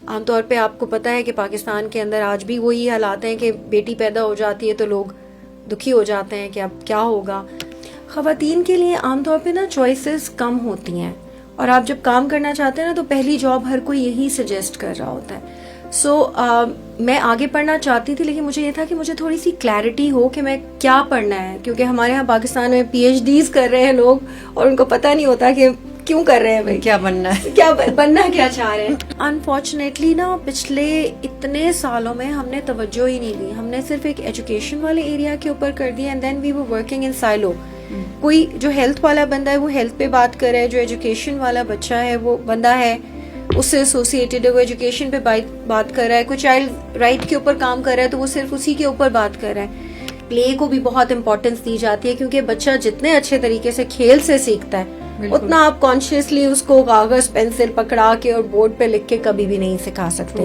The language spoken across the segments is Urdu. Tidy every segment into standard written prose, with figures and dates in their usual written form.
عام طور پہ آپ کو پتہ ہے کہ پاکستان کے اندر آج بھی وہی حالات ہیں کہ بیٹی پیدا ہو جاتی ہے تو لوگ دکھی ہو جاتے ہیں کہ اب کیا ہوگا. خواتین کے لیے عام طور پہ نا چوائسیز کم ہوتی ہیں، اور آپ جب کام کرنا چاہتے ہیں نا تو پہلی جاب ہر کوئی یہی سجیسٹ کر رہا ہوتا ہے. سو میں آگے پڑھنا چاہتی تھی، لیکن مجھے یہ تھا کہ مجھے تھوڑی سی کلیئرٹی ہو کہ میں کیا پڑھنا ہے، کیونکہ ہمارے ہاں پاکستان میں پی ایچ ڈیز کر رہے ہیں لوگ اور ان کو پتہ نہیں ہوتا کہ کیوں کر رہے ہیں بھائی، کیا بننا ہے، کیا بننا کیا چاہ رہے ہیں. انفارچونیٹلی نا پچھلے اتنے سالوں میں ہم نے توجہ ہی نہیں دی، ہم نے صرف ایک ایجوکیشن والے ایریا کے اوپر کر دیا، and then we were working in سائلو. کوئی جو ہیلتھ والا بندہ ہے وہ ہیلتھ پہ بات کر رہا ہے، جو ایجوکیشن والا بچہ ہے وہ بندہ ہے اس سے ایسوسیٹیڈ ہے وہ ایجوکیشن پہ بات کر رہا ہے، کوئی چائلڈ رائٹ کے اوپر کام کر رہا ہے تو وہ صرف اسی کے اوپر بات کر رہا ہے. پلے کو بھی بہت امپورٹنس دی جاتی ہے، کیونکہ بچہ جتنے اچھے طریقے سے کھیل سے سیکھتا ہے اتنا آپ کانشیسلی اس کو کاغذ پینسل پکڑا کے اور بورڈ پہ لکھ کے کبھی بھی نہیں سکھا سکتے.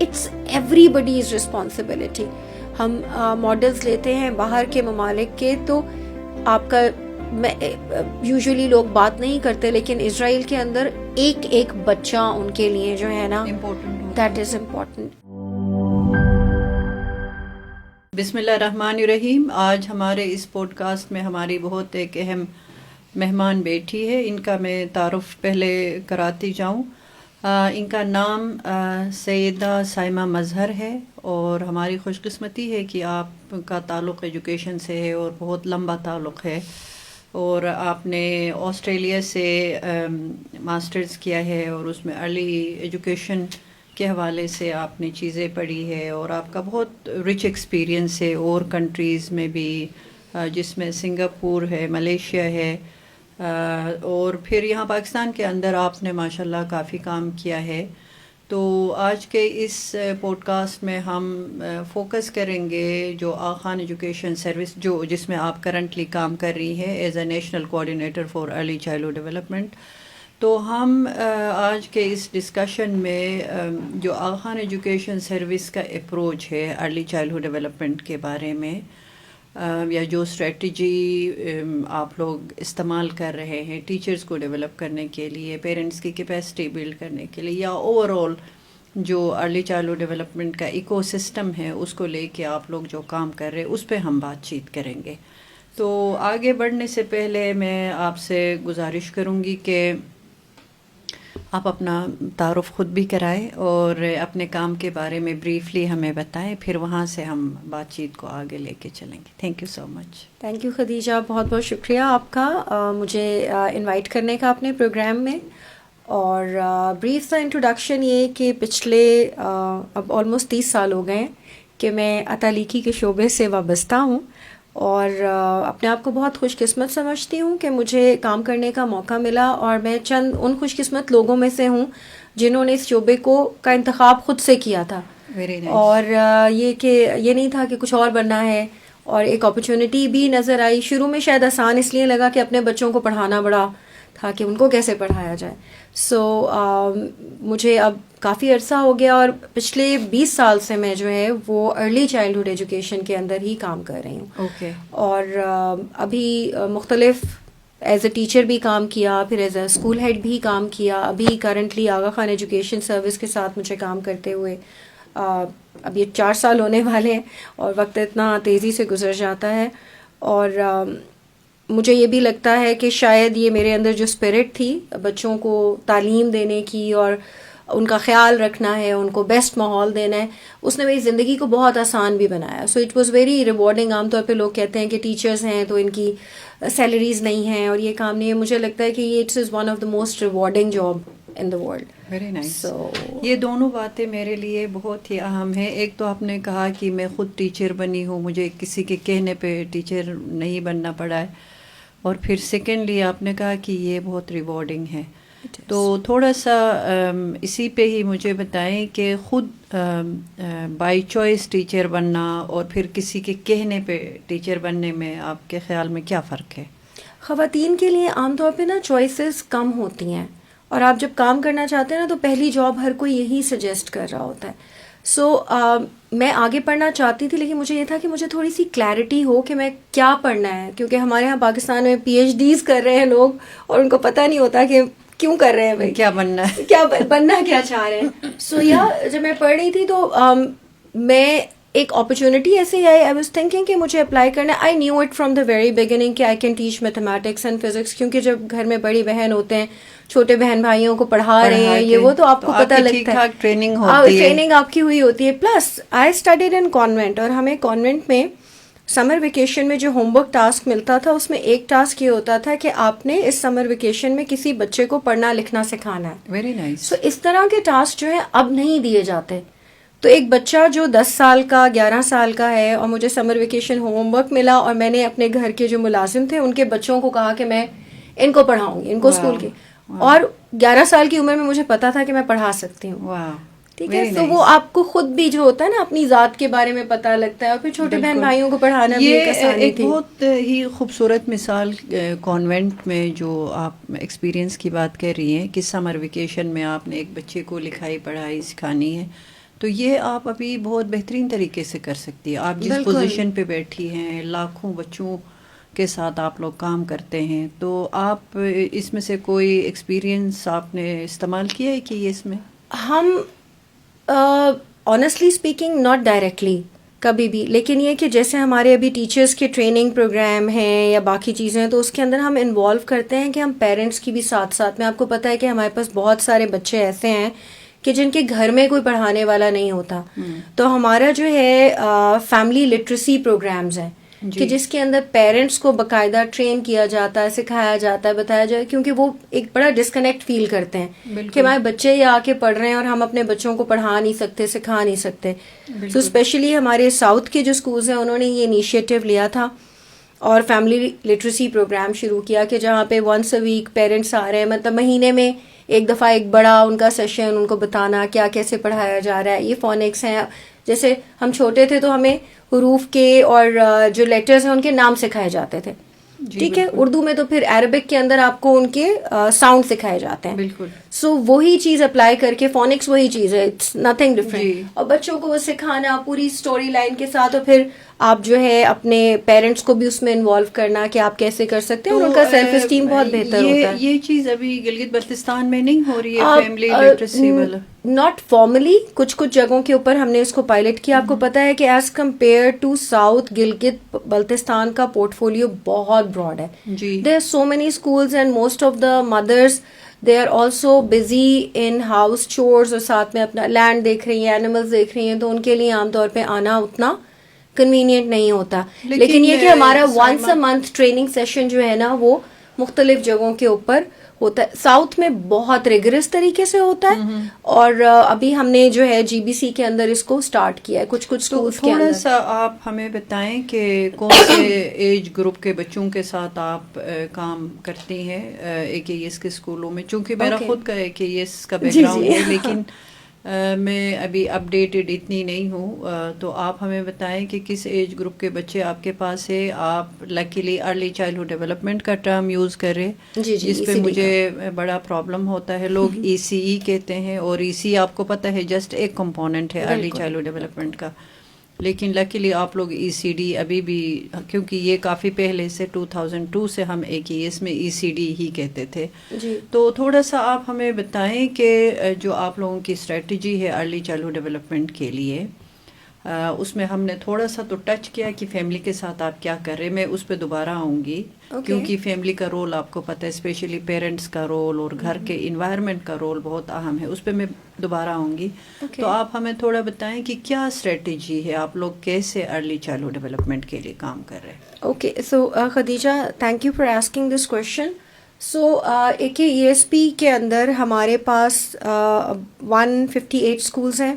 It's everybody's responsibility. ہم ماڈلز لیتے ہیں باہر کے ممالک کے، تو آپ کا یوزلی لوگ بات نہیں کرتے، لیکن اسرائیل کے اندر ایک بچہ ان کے لیے جو ہے نا دیٹ از امپورٹنٹ. بسم اللہ الرحمن الرحیم. آج ہمارے اس پوڈ کاسٹ میں ہماری بہت ایک اہم مہمان بیٹھی ہے. ان کا میں تعارف پہلے کراتی جاؤں. ان کا نام سیدہ سائمہ مظہر ہے، اور ہماری خوش قسمتی ہے کہ آپ کا تعلق ایجوکیشن سے ہے اور بہت لمبا تعلق ہے، اور آپ نے آسٹریلیا سے ماسٹرز کیا ہے اور اس میں ارلی ایجوکیشن کے حوالے سے آپ نے چیزیں پڑھی ہے، اور آپ کا بہت رچ ایکسپیرینس ہے اور کنٹریز میں بھی، جس میں سنگاپور ہے، ملیشیا ہے، اور پھر یہاں پاکستان کے اندر آپ نے ماشاءاللہ کافی کام کیا ہے. تو آج کے اس پوڈ کاسٹ میں ہم فوکس کریں گے جو آغا خان ایجوکیشن سروس جس میں آپ کرنٹلی کام کر رہی ہیں as a national coordinator for early childhood development. تو ہم آج کے اس ڈسکشن میں جو آغا خان ایجوکیشن سروس کا اپروچ ہے ارلی چائلڈہڈ ڈیولپمنٹ کے بارے میں، یا جو اسٹریٹجی آپ لوگ استعمال کر رہے ہیں ٹیچرز کو ڈیولپ کرنے کے لیے، پیرنٹس کی کیپیسٹی بلڈ کرنے کے لیے، یا اوور آل جو ارلی چائلڈہڈ ڈیولپمنٹ کا ایکو سسٹم ہے اس کو لے کے آپ لوگ جو کام کر رہے ہیں اس پہ ہم بات چیت کریں گے. تو آگے بڑھنے سے پہلے میں آپ سے گزارش کروں گی کہ آپ اپنا تعارف خود بھی کرائیں اور اپنے کام کے بارے میں بریفلی ہمیں بتائیں، پھر وہاں سے ہم بات چیت کو آگے لے کے چلیں گے. Thank you so much. Thank you Khadija, بہت بہت شکریہ آپ کا مجھے انوائٹ کرنے کا اپنے پروگرام میں. اور بریف سا انٹروڈکشن یہ کہ پچھلے اب آلموسٹ 30 سال ہو گئے ہیں کہ میں اتالیکی کے شعبے سے وابستہ ہوں، اور اپنے آپ کو بہت خوش قسمت سمجھتی ہوں کہ مجھے کام کرنے کا موقع ملا، اور میں چند ان خوش قسمت لوگوں میں سے ہوں جنہوں نے اس شعبے کا انتخاب خود سے کیا تھا. اور یہ کہ یہ نہیں تھا کہ کچھ اور بننا ہے، اور ایک اپرچونٹی بھی نظر آئی. شروع میں شاید آسان اس لیے لگا کہ اپنے بچوں کو پڑھانا بڑا تھا کہ ان کو کیسے پڑھایا جائے. سو مجھے اب کافی عرصہ ہو گیا، اور پچھلے 20 سال سے میں جو ہے وہ ارلی چائلڈہڈ ایجوکیشن کے اندر ہی کام کر رہی ہوں. اور ابھی مختلف ایز اے ٹیچر بھی کام کیا، پھر ایز اے اسکول ہیڈ بھی کام کیا. ابھی کرنٹلی آغا خان ایجوکیشن سروس کے ساتھ مجھے کام کرتے ہوئے اب یہ 4 سال ہونے والے ہیں، اور وقت اتنا تیزی سے گزر جاتا ہے. اور مجھے یہ بھی لگتا ہے کہ شاید یہ میرے اندر جو اسپرٹ تھی بچوں کو تعلیم دینے کی اور ان کا خیال رکھنا ہے، ان کو بیسٹ ماحول دینا ہے، اس نے میری زندگی کو بہت آسان بھی بنایا. So it was very rewarding. عام طور پہ لوگ کہتے ہیں کہ ٹیچرز ہیں تو ان کی سیلریز نہیں ہیں اور یہ کام نہیں ہے. مجھے لگتا ہے کہ یہ it's is one of the most rewarding job in the world. Very nice. یہ دونوں باتیں میرے لیے بہت ہی اہم ہیں. ایک تو آپ نے کہا کہ میں خود ٹیچر بنی ہوں، مجھے کسی کے کہنے پہ ٹیچر نہیں بننا پڑا ہے، اور پھر سیکنڈلی آپ نے کہا کہ یہ بہت ریوارڈنگ ہے. تو تھوڑا سا اسی پہ ہی مجھے بتائیں کہ خود بائی چوائس ٹیچر بننا اور پھر کسی کے کہنے پہ ٹیچر بننے میں آپ کے خیال میں کیا فرق ہے؟ خواتین کے لیے عام طور پہ نا چوائسیز کم ہوتی ہیں، اور آپ جب کام کرنا چاہتے ہیں نا تو پہلی جاب ہر کوئی یہی سجیسٹ کر رہا ہوتا ہے. سو میں آگے پڑھنا چاہتی تھی، لیکن مجھے یہ تھا کہ مجھے تھوڑی سی کلیئرٹی ہو کہ میں کیا پڑھنا ہے، کیونکہ ہمارے ہاں پاکستان میں پی ایچ ڈیز کر رہے ہیں لوگ اور ان کو پتہ نہیں ہوتا کہ کیوں کر رہے ہیں بھائی, کیا بننا ہے, کیا بننا کیا چاہ رہے ہیں. سو جب میں پڑھ رہی تھی تو میں ایک اپرچونیٹی ایسے آئی, آئی واز تھنکنگ کہ مجھے اپلائی کرنا ہے. I knew it from the very beginning کہ I can teach mathematics and physics, کیونکہ جب گھر میں بڑی بہن ہوتے ہیں, چھوٹے بہن بھائیوں کو پڑھا رہے ہیں یہ وہ, تو آپ کو پتہ لگتا ہے ٹریننگ آپ کی ہوئی ہوتی ہے. Plus I studied in convent, اور ہمیں کانوینٹ میں سمر ویکیشن میں جو ہوم ورک ٹاسک ملتا تھا اس میں ایک ٹاسک یہ ہوتا تھا کہ آپ نے اس سمر ویکیشن میں کسی بچے کو پڑھنا لکھنا سکھانا ہے. Very nice. سو اس طرح کے ٹاسک جو ہیں اب نہیں دیے جاتے. تو ایک بچہ جو 10 سال کا 11 سال کا ہے, اور مجھے سمر ویکیشن ہوم ورک ملا, اور میں نے اپنے گھر کے جو ملازم تھے ان کے بچوں کو کہا کہ میں ان کو پڑھاؤں گی, ان کو اسکول کے, اور 11 سال کی عمر میں مجھے پتا تھا کہ میں پڑھا سکتی ہوں. ٹھیک ہے, تو وہ آپ کو خود بھی جو ہوتا ہے نا اپنی ذات کے بارے میں پتہ لگتا ہے, اور پھر چھوٹے بہن بھائیوں کو پڑھانا بھی ایک آسانی تھی. بہت ہی خوبصورت مثال کانوینٹ میں جو آپ ایکسپیرینس کی بات کر رہی ہیں کہ سمر ویکیشن میں آپ نے ایک بچے کو لکھائی پڑھائی سکھانی ہے, تو یہ آپ ابھی بہت بہترین طریقے سے کر سکتی ہیں. آپ جس پوزیشن پہ بیٹھی ہیں, لاکھوں بچوں کے ساتھ آپ لوگ کام کرتے ہیں, تو آپ اس میں سے کوئی ایکسپیرینس آپ نے استعمال کیا ہے کہ یہ اس میں ہم آنیسٹلی اسپیکنگ ناٹ ڈائریکٹلی کبھی بھی, لیکن یہ کہ جیسے ہمارے ابھی ٹیچرس کے ٹریننگ پروگرام ہیں یا باقی چیزیں ہیں, تو اس کے اندر ہم انوالو کرتے ہیں کہ ہم پیرنٹس کی بھی ساتھ ساتھ میں, آپ کو پتہ ہے کہ ہمارے پاس بہت سارے بچے ایسے ہیں کہ جن کے گھر میں کوئی پڑھانے والا نہیں ہوتا, تو ہمارا جو ہے فیملی لٹریسی پروگرامز ہیں کہ جس کے اندر پیرنٹس کو باقاعدہ ٹرین کیا جاتا ہے, سکھایا جاتا ہے, بتایا جائے, کیونکہ وہ ایک بڑا ڈسکنیکٹ فیل کرتے ہیں کہ ہمارے بچے یہ آ کے پڑھ رہے ہیں اور ہم اپنے بچوں کو پڑھا نہیں سکتے, سکھا نہیں سکتے. سو اسپیشلی ہمارے ساؤتھ کے جو اسکولز ہیں انہوں نے یہ انیشیٹو لیا تھا اور فیملی لٹریسی پروگرام شروع کیا کہ جہاں پہ ونس اے ویک پیرنٹس آ رہے ہیں, مطلب مہینے میں ایک دفعہ ایک بڑا ان کا سیشن, ان کو بتانا کیا کیسے پڑھایا جا رہا ہے. یہ فونکس ہیں, جیسے ہم چھوٹے تھے تو ہمیں حروف کے اور جو لیٹرز ہیں ان کے نام سکھائے جاتے تھے, ٹھیک ہے. اردو میں تو پھر عربک کے اندر آپ کو ان کے ساؤنڈ سکھائے جاتے ہیں. بالکل. سو وہی چیز اپلائی کر کے فونکس وہی چیز ہے, اٹس نتھنگ ڈفرینٹ, اور بچوں کو وہ سکھانا پوری اسٹوری لائن کے ساتھ, اور پھر آپ جو ہے اپنے پیرنٹس کو بھی اس میں انوالو کرنا کہ آپ کیسے کر سکتے ہیں, اور ان کا سیلف اسٹیم بہت بہتر ہوتا ہے. یہ چیز ابھی گلگت بلتستان میں نہیں ہو رہی ہے فیملی لٹریسی والا؟ ناٹ فارملی, کچھ جگہوں کے اوپر ہم نے اس کو پائلٹ کیا. آپ کو پتا ہے کہ as compare to south Gilgit Baltistan کا پورٹ فولیو بہت براڈ ہے. There are so many schools and most of the mothers they are also busy in house chores, اور ساتھ میں اپنا لینڈ دیکھ رہی ہیں, اینیملز دیکھ رہی ہیں, تو ان کے لیے عام طور پہ آنا اتنا کنوینئنٹ نہیں ہوتا. لیکن یہ کہ ہمارا once a month training session جو ہے نا وہ مختلف جگہوں کے اوپر ہوتا ہے. ساؤتھ میں بہت ریگرس طریقے سے ہوتا ہے, اور ابھی ہم نے جو ہے جی بی سی کے اندر اس کو اسٹارٹ کیا ہے کچھ اسکولس کے اندر. تھوڑا سا آپ ہمیں بتائیں کہ کون سے ایج گروپ کے بچوں کے ساتھ آپ کام کرتی ہیں اے کے ایس کے اسکولوں میں؟ چونکہ میرا خود کا اے کے ایس کا بیک گراؤنڈ ہے, لیکن میں ابھی اپڈیٹڈ اتنی نہیں ہوں, تو آپ ہمیں بتائیں کہ کس ایج گروپ کے بچے آپ کے پاس ہے. آپ لکیلی ارلی چائلڈہڈ ڈیولپمنٹ کا ٹرم یوز کر رہے, جس پہ مجھے بڑا پرابلم ہوتا ہے. لوگ ای سی ای کہتے ہیں, اور ای سی آپ کو پتہ ہے جسٹ ایک کمپوننٹ ہے ارلی چائلڈہڈ ڈیولپمنٹ کا, لیکن لکیلی آپ لوگ ای سی ڈی ابھی بھی, کیونکہ یہ کافی پہلے سے 2002 سے ہم ایک ہی اس میں ای سی ڈی ہی کہتے تھے. تو تھوڑا سا آپ ہمیں بتائیں کہ جو آپ لوگوں کی اسٹریٹجی ہے ارلی چائلڈہڈ ڈیولپمنٹ کے لیے, اس میں ہم نے تھوڑا سا تو ٹچ کیا کہ فیملی کے ساتھ آپ کیا کر رہے. میں اس پہ دوبارہ آؤں گی, کیونکہ فیملی کا رول آپ کو پتہ ہے, اسپیشلی پیرنٹس کا رول اور گھر کے انوائرمنٹ کا رول بہت اہم ہے, اس پہ میں دوبارہ آؤں گی. تو آپ ہمیں تھوڑا بتائیں کہ کیا اسٹریٹجی ہے, آپ لوگ کیسے ارلی چائلڈہڈ ڈیولپمنٹ کے لیے کام کر رہے ہیں؟ Okay, so Khadija thank you for asking this question. So A K E S P کے اندر ہمارے پاس 158 اسکولز ہیں,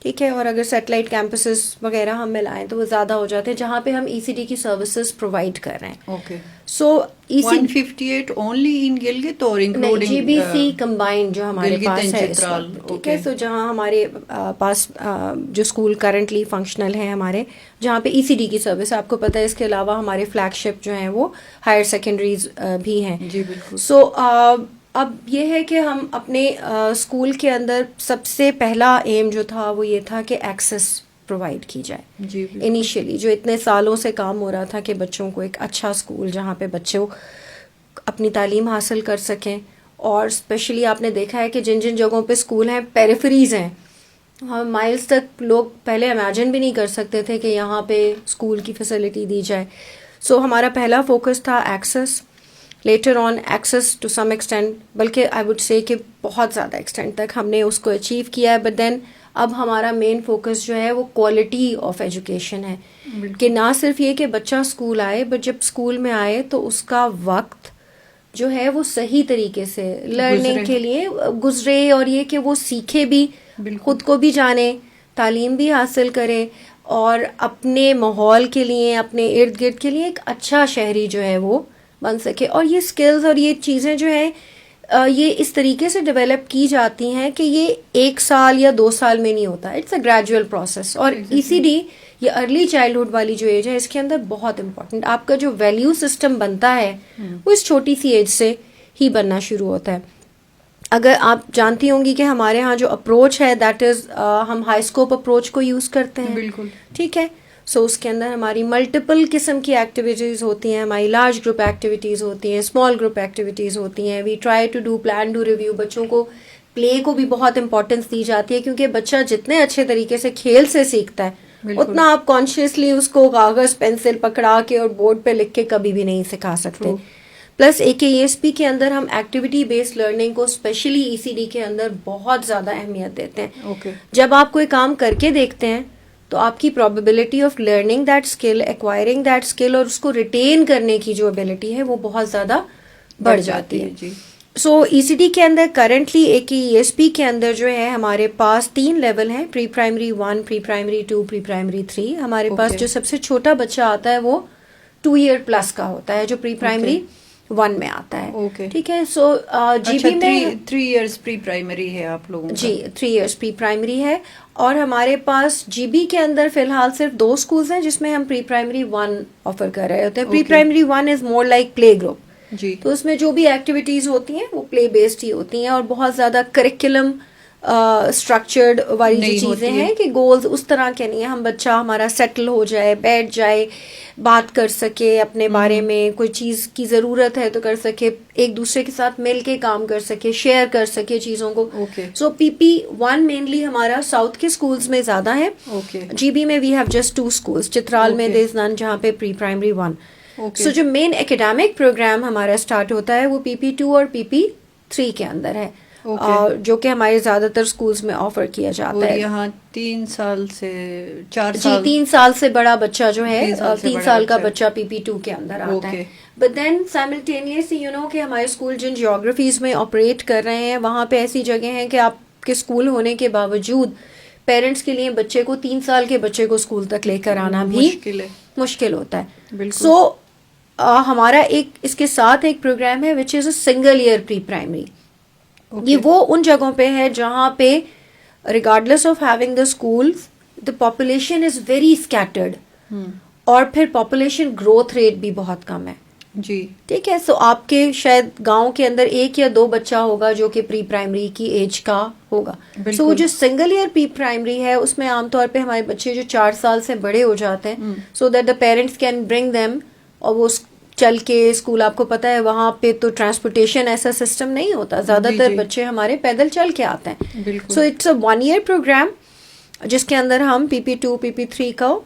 ٹھیک ہے, اور اگر سیٹلائٹ کیمپسز وغیرہ ہم ملائیں تو وہ زیادہ ہو جاتے ہیں, جہاں پہ ہم ای سی ڈی کی سروسز پرووائڈ کر رہے ہیں. Okay, so 158 only in Gilgit اور including G B C combined جو ہمارے پاس ہے, ٹھیک ہے. سو جہاں ہمارے پاس جو اسکول کرنٹلی فنکشنل ہیں ہمارے, جہاں پہ ای سی ڈی کی سروس, آپ کو پتہ ہے اس کے علاوہ ہمارے فلیگ شپ جو ہیں وہ ہائر سیکنڈریز بھی ہیں. جی بالکل. سو اب یہ ہے کہ ہم اپنے اسکول کے اندر سب سے پہلا ایم جو تھا وہ یہ تھا کہ ایکسیس پرووائڈ کی جائے. جی انیشیلی جو اتنے سالوں سے کام ہو رہا تھا کہ بچوں کو ایک اچھا اسکول جہاں پہ بچوں اپنی تعلیم حاصل کر سکیں, اور اسپیشلی آپ نے دیکھا ہے کہ جن جن جگہوں پہ اسکول ہیں پیریفریز ہیں, ہم مائلز تک لوگ پہلے امیجن بھی نہیں کر سکتے تھے کہ یہاں پہ اسکول کی فیسلٹی دی جائے. سو ہمارا پہلا فوکس تھا access, later on access to some extent, بلکہ آئی وڈ سے کہ بہت زیادہ ایکسٹینٹ تک ہم نے اس کو اچیو کیا ہے. بٹ دین اب ہمارا مین فوکس جو ہے وہ کوالٹی آف ایجوکیشن ہے, کہ نہ صرف یہ کہ بچہ اسکول آئے, بٹ جب اسکول میں آئے تو اس کا وقت جو ہے وہ صحیح طریقے سے لرننگ کے لیے گزرے, اور یہ کہ وہ سیکھے بھی, خود کو بھی جانے, تعلیم بھی حاصل کرے, اور اپنے ماحول کے لیے, اپنے ارد گرد کے لیے ایک اچھا شہری جو ہے وہ بن سکے. اور یہ اسکلز اور یہ چیزیں جو ہیں یہ اس طریقے سے ڈیولپ کی جاتی ہیں کہ یہ 1 سال یا 2 سال میں نہیں ہوتا, اٹس اے گریجول پروسیس. اور ECD یہ ارلی چائلڈہڈ والی جو ایج ہے اس کے اندر بہت امپورٹنٹ, آپ کا جو ویلیو سسٹم بنتا ہے وہ اس چھوٹی سی ایج سے ہی بننا شروع ہوتا ہے. اگر آپ جانتی ہوں گی کہ ہمارے ہاں جو اپروچ ہے دیٹ از ہم ہائی اسکوپ اپروچ کو یوز کرتے ہیں. بالکل ٹھیک ہے. سو اس کے اندر ہماری ملٹیپل قسم کی ایکٹیویٹیز ہوتی ہیں, ہماری لارج گروپ ایکٹیویٹیز ہوتی ہیں, اسمال گروپ ایکٹیویٹیز ہوتی ہیں. We try to do plan do review. بچوں کو پلے کو بھی بہت امپورٹینس دی جاتی ہے, کیونکہ بچہ جتنے اچھے طریقے سے کھیل سے سیکھتا ہے اتنا آپ کانشیسلی اس کو کاغذ پینسل پکڑا کے اور بورڈ پہ لکھ کے کبھی بھی نہیں سکھا سکتے. پلس AKESP کے اندر ہم ایکٹیویٹی بیسڈ لرننگ کو اسپیشلی ECD کے اندر بہت زیادہ اہمیت دیتے ہیں. جب آپ کوئی کام کر کے دیکھتے ہیں تو آپ کی probability of learning that skill, acquiring that skill, اور اس کو ریٹین کرنے کی جو ایبلٹی ہے وہ بہت زیادہ بڑھ جاتی ہے. سو ECD کے اندر کرنٹلی AKESP کے اندر جو ہے ہمارے پاس 3 لیول ہیں, پری پرائمری 1, پری پرائمری 2, پری پرائمری 3. ہمارے پاس جو سب سے چھوٹا بچہ آتا ہے وہ 2 ایئر پلس کا ہوتا ہے, جو پری پرائمری 1 میں آتا ہے. ٹھیک ہے. سو GB میں 3 ایئرس پری پرائمری ہے آپ لوگوں کا؟ جی 3 ایئرس پری پرائمری ہے. اور ہمارے پاس GB کے اندر فی الحال صرف 2 اسکولز ہیں جس میں ہم پری پرائمری 1 آفر کر رہے ہوتے ہیں. پری پرائمری 1 از مور لائک پلے گروپ. جی. تو اس میں جو بھی ایکٹیویٹیز ہوتی ہیں وہ پلے بیسڈ ہی ہوتی ہیں, اور بہت زیادہ کریکولم اسٹرکچرڈ والی جو چیزیں ہیں کہ گولز اس طرح کے نہیں ہیں. ہم بچہ ہمارا سیٹل ہو جائے, بیٹھ جائے, بات کر سکے اپنے بارے میں, کوئی چیز کی ضرورت ہے تو کر سکے, ایک دوسرے کے ساتھ مل کے کام کر سکے, شیئر کر سکے چیزوں کو. سو PP1 مینلی ہمارا ساؤتھ کے اسکولز میں زیادہ ہے. GB میں we have just 2 schools, Chitral میں دیر از نن جہاں پہ پری پرائمری 1. سو جو مین ایکیڈیمک پروگرام ہمارا اسٹارٹ ہوتا ہے وہ PP2 اور PP3 کے اندر ہے, جو کہ ہمارے زیادہ تر اسکولز میں آفر کیا جاتا ہے. یہاں 3 سال سے 4 سال, 3 سال سے بڑا بچہ جو ہے 3 سال کا بچہ PP2 کے اندر آتا ہے. بٹ دین سائملٹینیسلی کہ ہمارے اسکول جن جیوگرافیز میں آپریٹ کر رہے ہیں وہاں پہ ایسی جگہ ہیں کہ آپ کے اسکول ہونے کے باوجود پیرنٹس کے لیے بچے کو 3 سال کے بچے کو اسکول تک لے کر آنا بھی مشکل ہوتا ہے. سو ہمارا ایک اس کے ساتھ ایک پروگرام ہے which is a single year pre primary. یہ وہ ان جگہوں پہ ہے جہاں پہ regardless of having the school the population is very scattered, اور پھر پاپولیشن گروتھ ریٹ بھی بہت کم ہے. جی ٹھیک ہے. سو آپ کے شاید گاؤں کے اندر 1 یا 2 بچہ ہوگا جو کہ پری پرائمری کی ایج کا ہوگا. سو وہ جو سنگل ایئر پری پرائمری ہے اس میں عام طور پہ ہمارے بچے جو 4 سال سے بڑے ہو جاتے ہیں, so that the parents can bring them, اور وہ چل کے اسکول, آپ کو پتا ہے وہاں پہ تو ٹرانسپورٹیشن ایسا سسٹم نہیں ہوتا, زیادہ تر بچے ہمارے پیدل چل کے آتے ہیں. So it's a 1 year program جس کے اندر ہم PP2 PP3 کو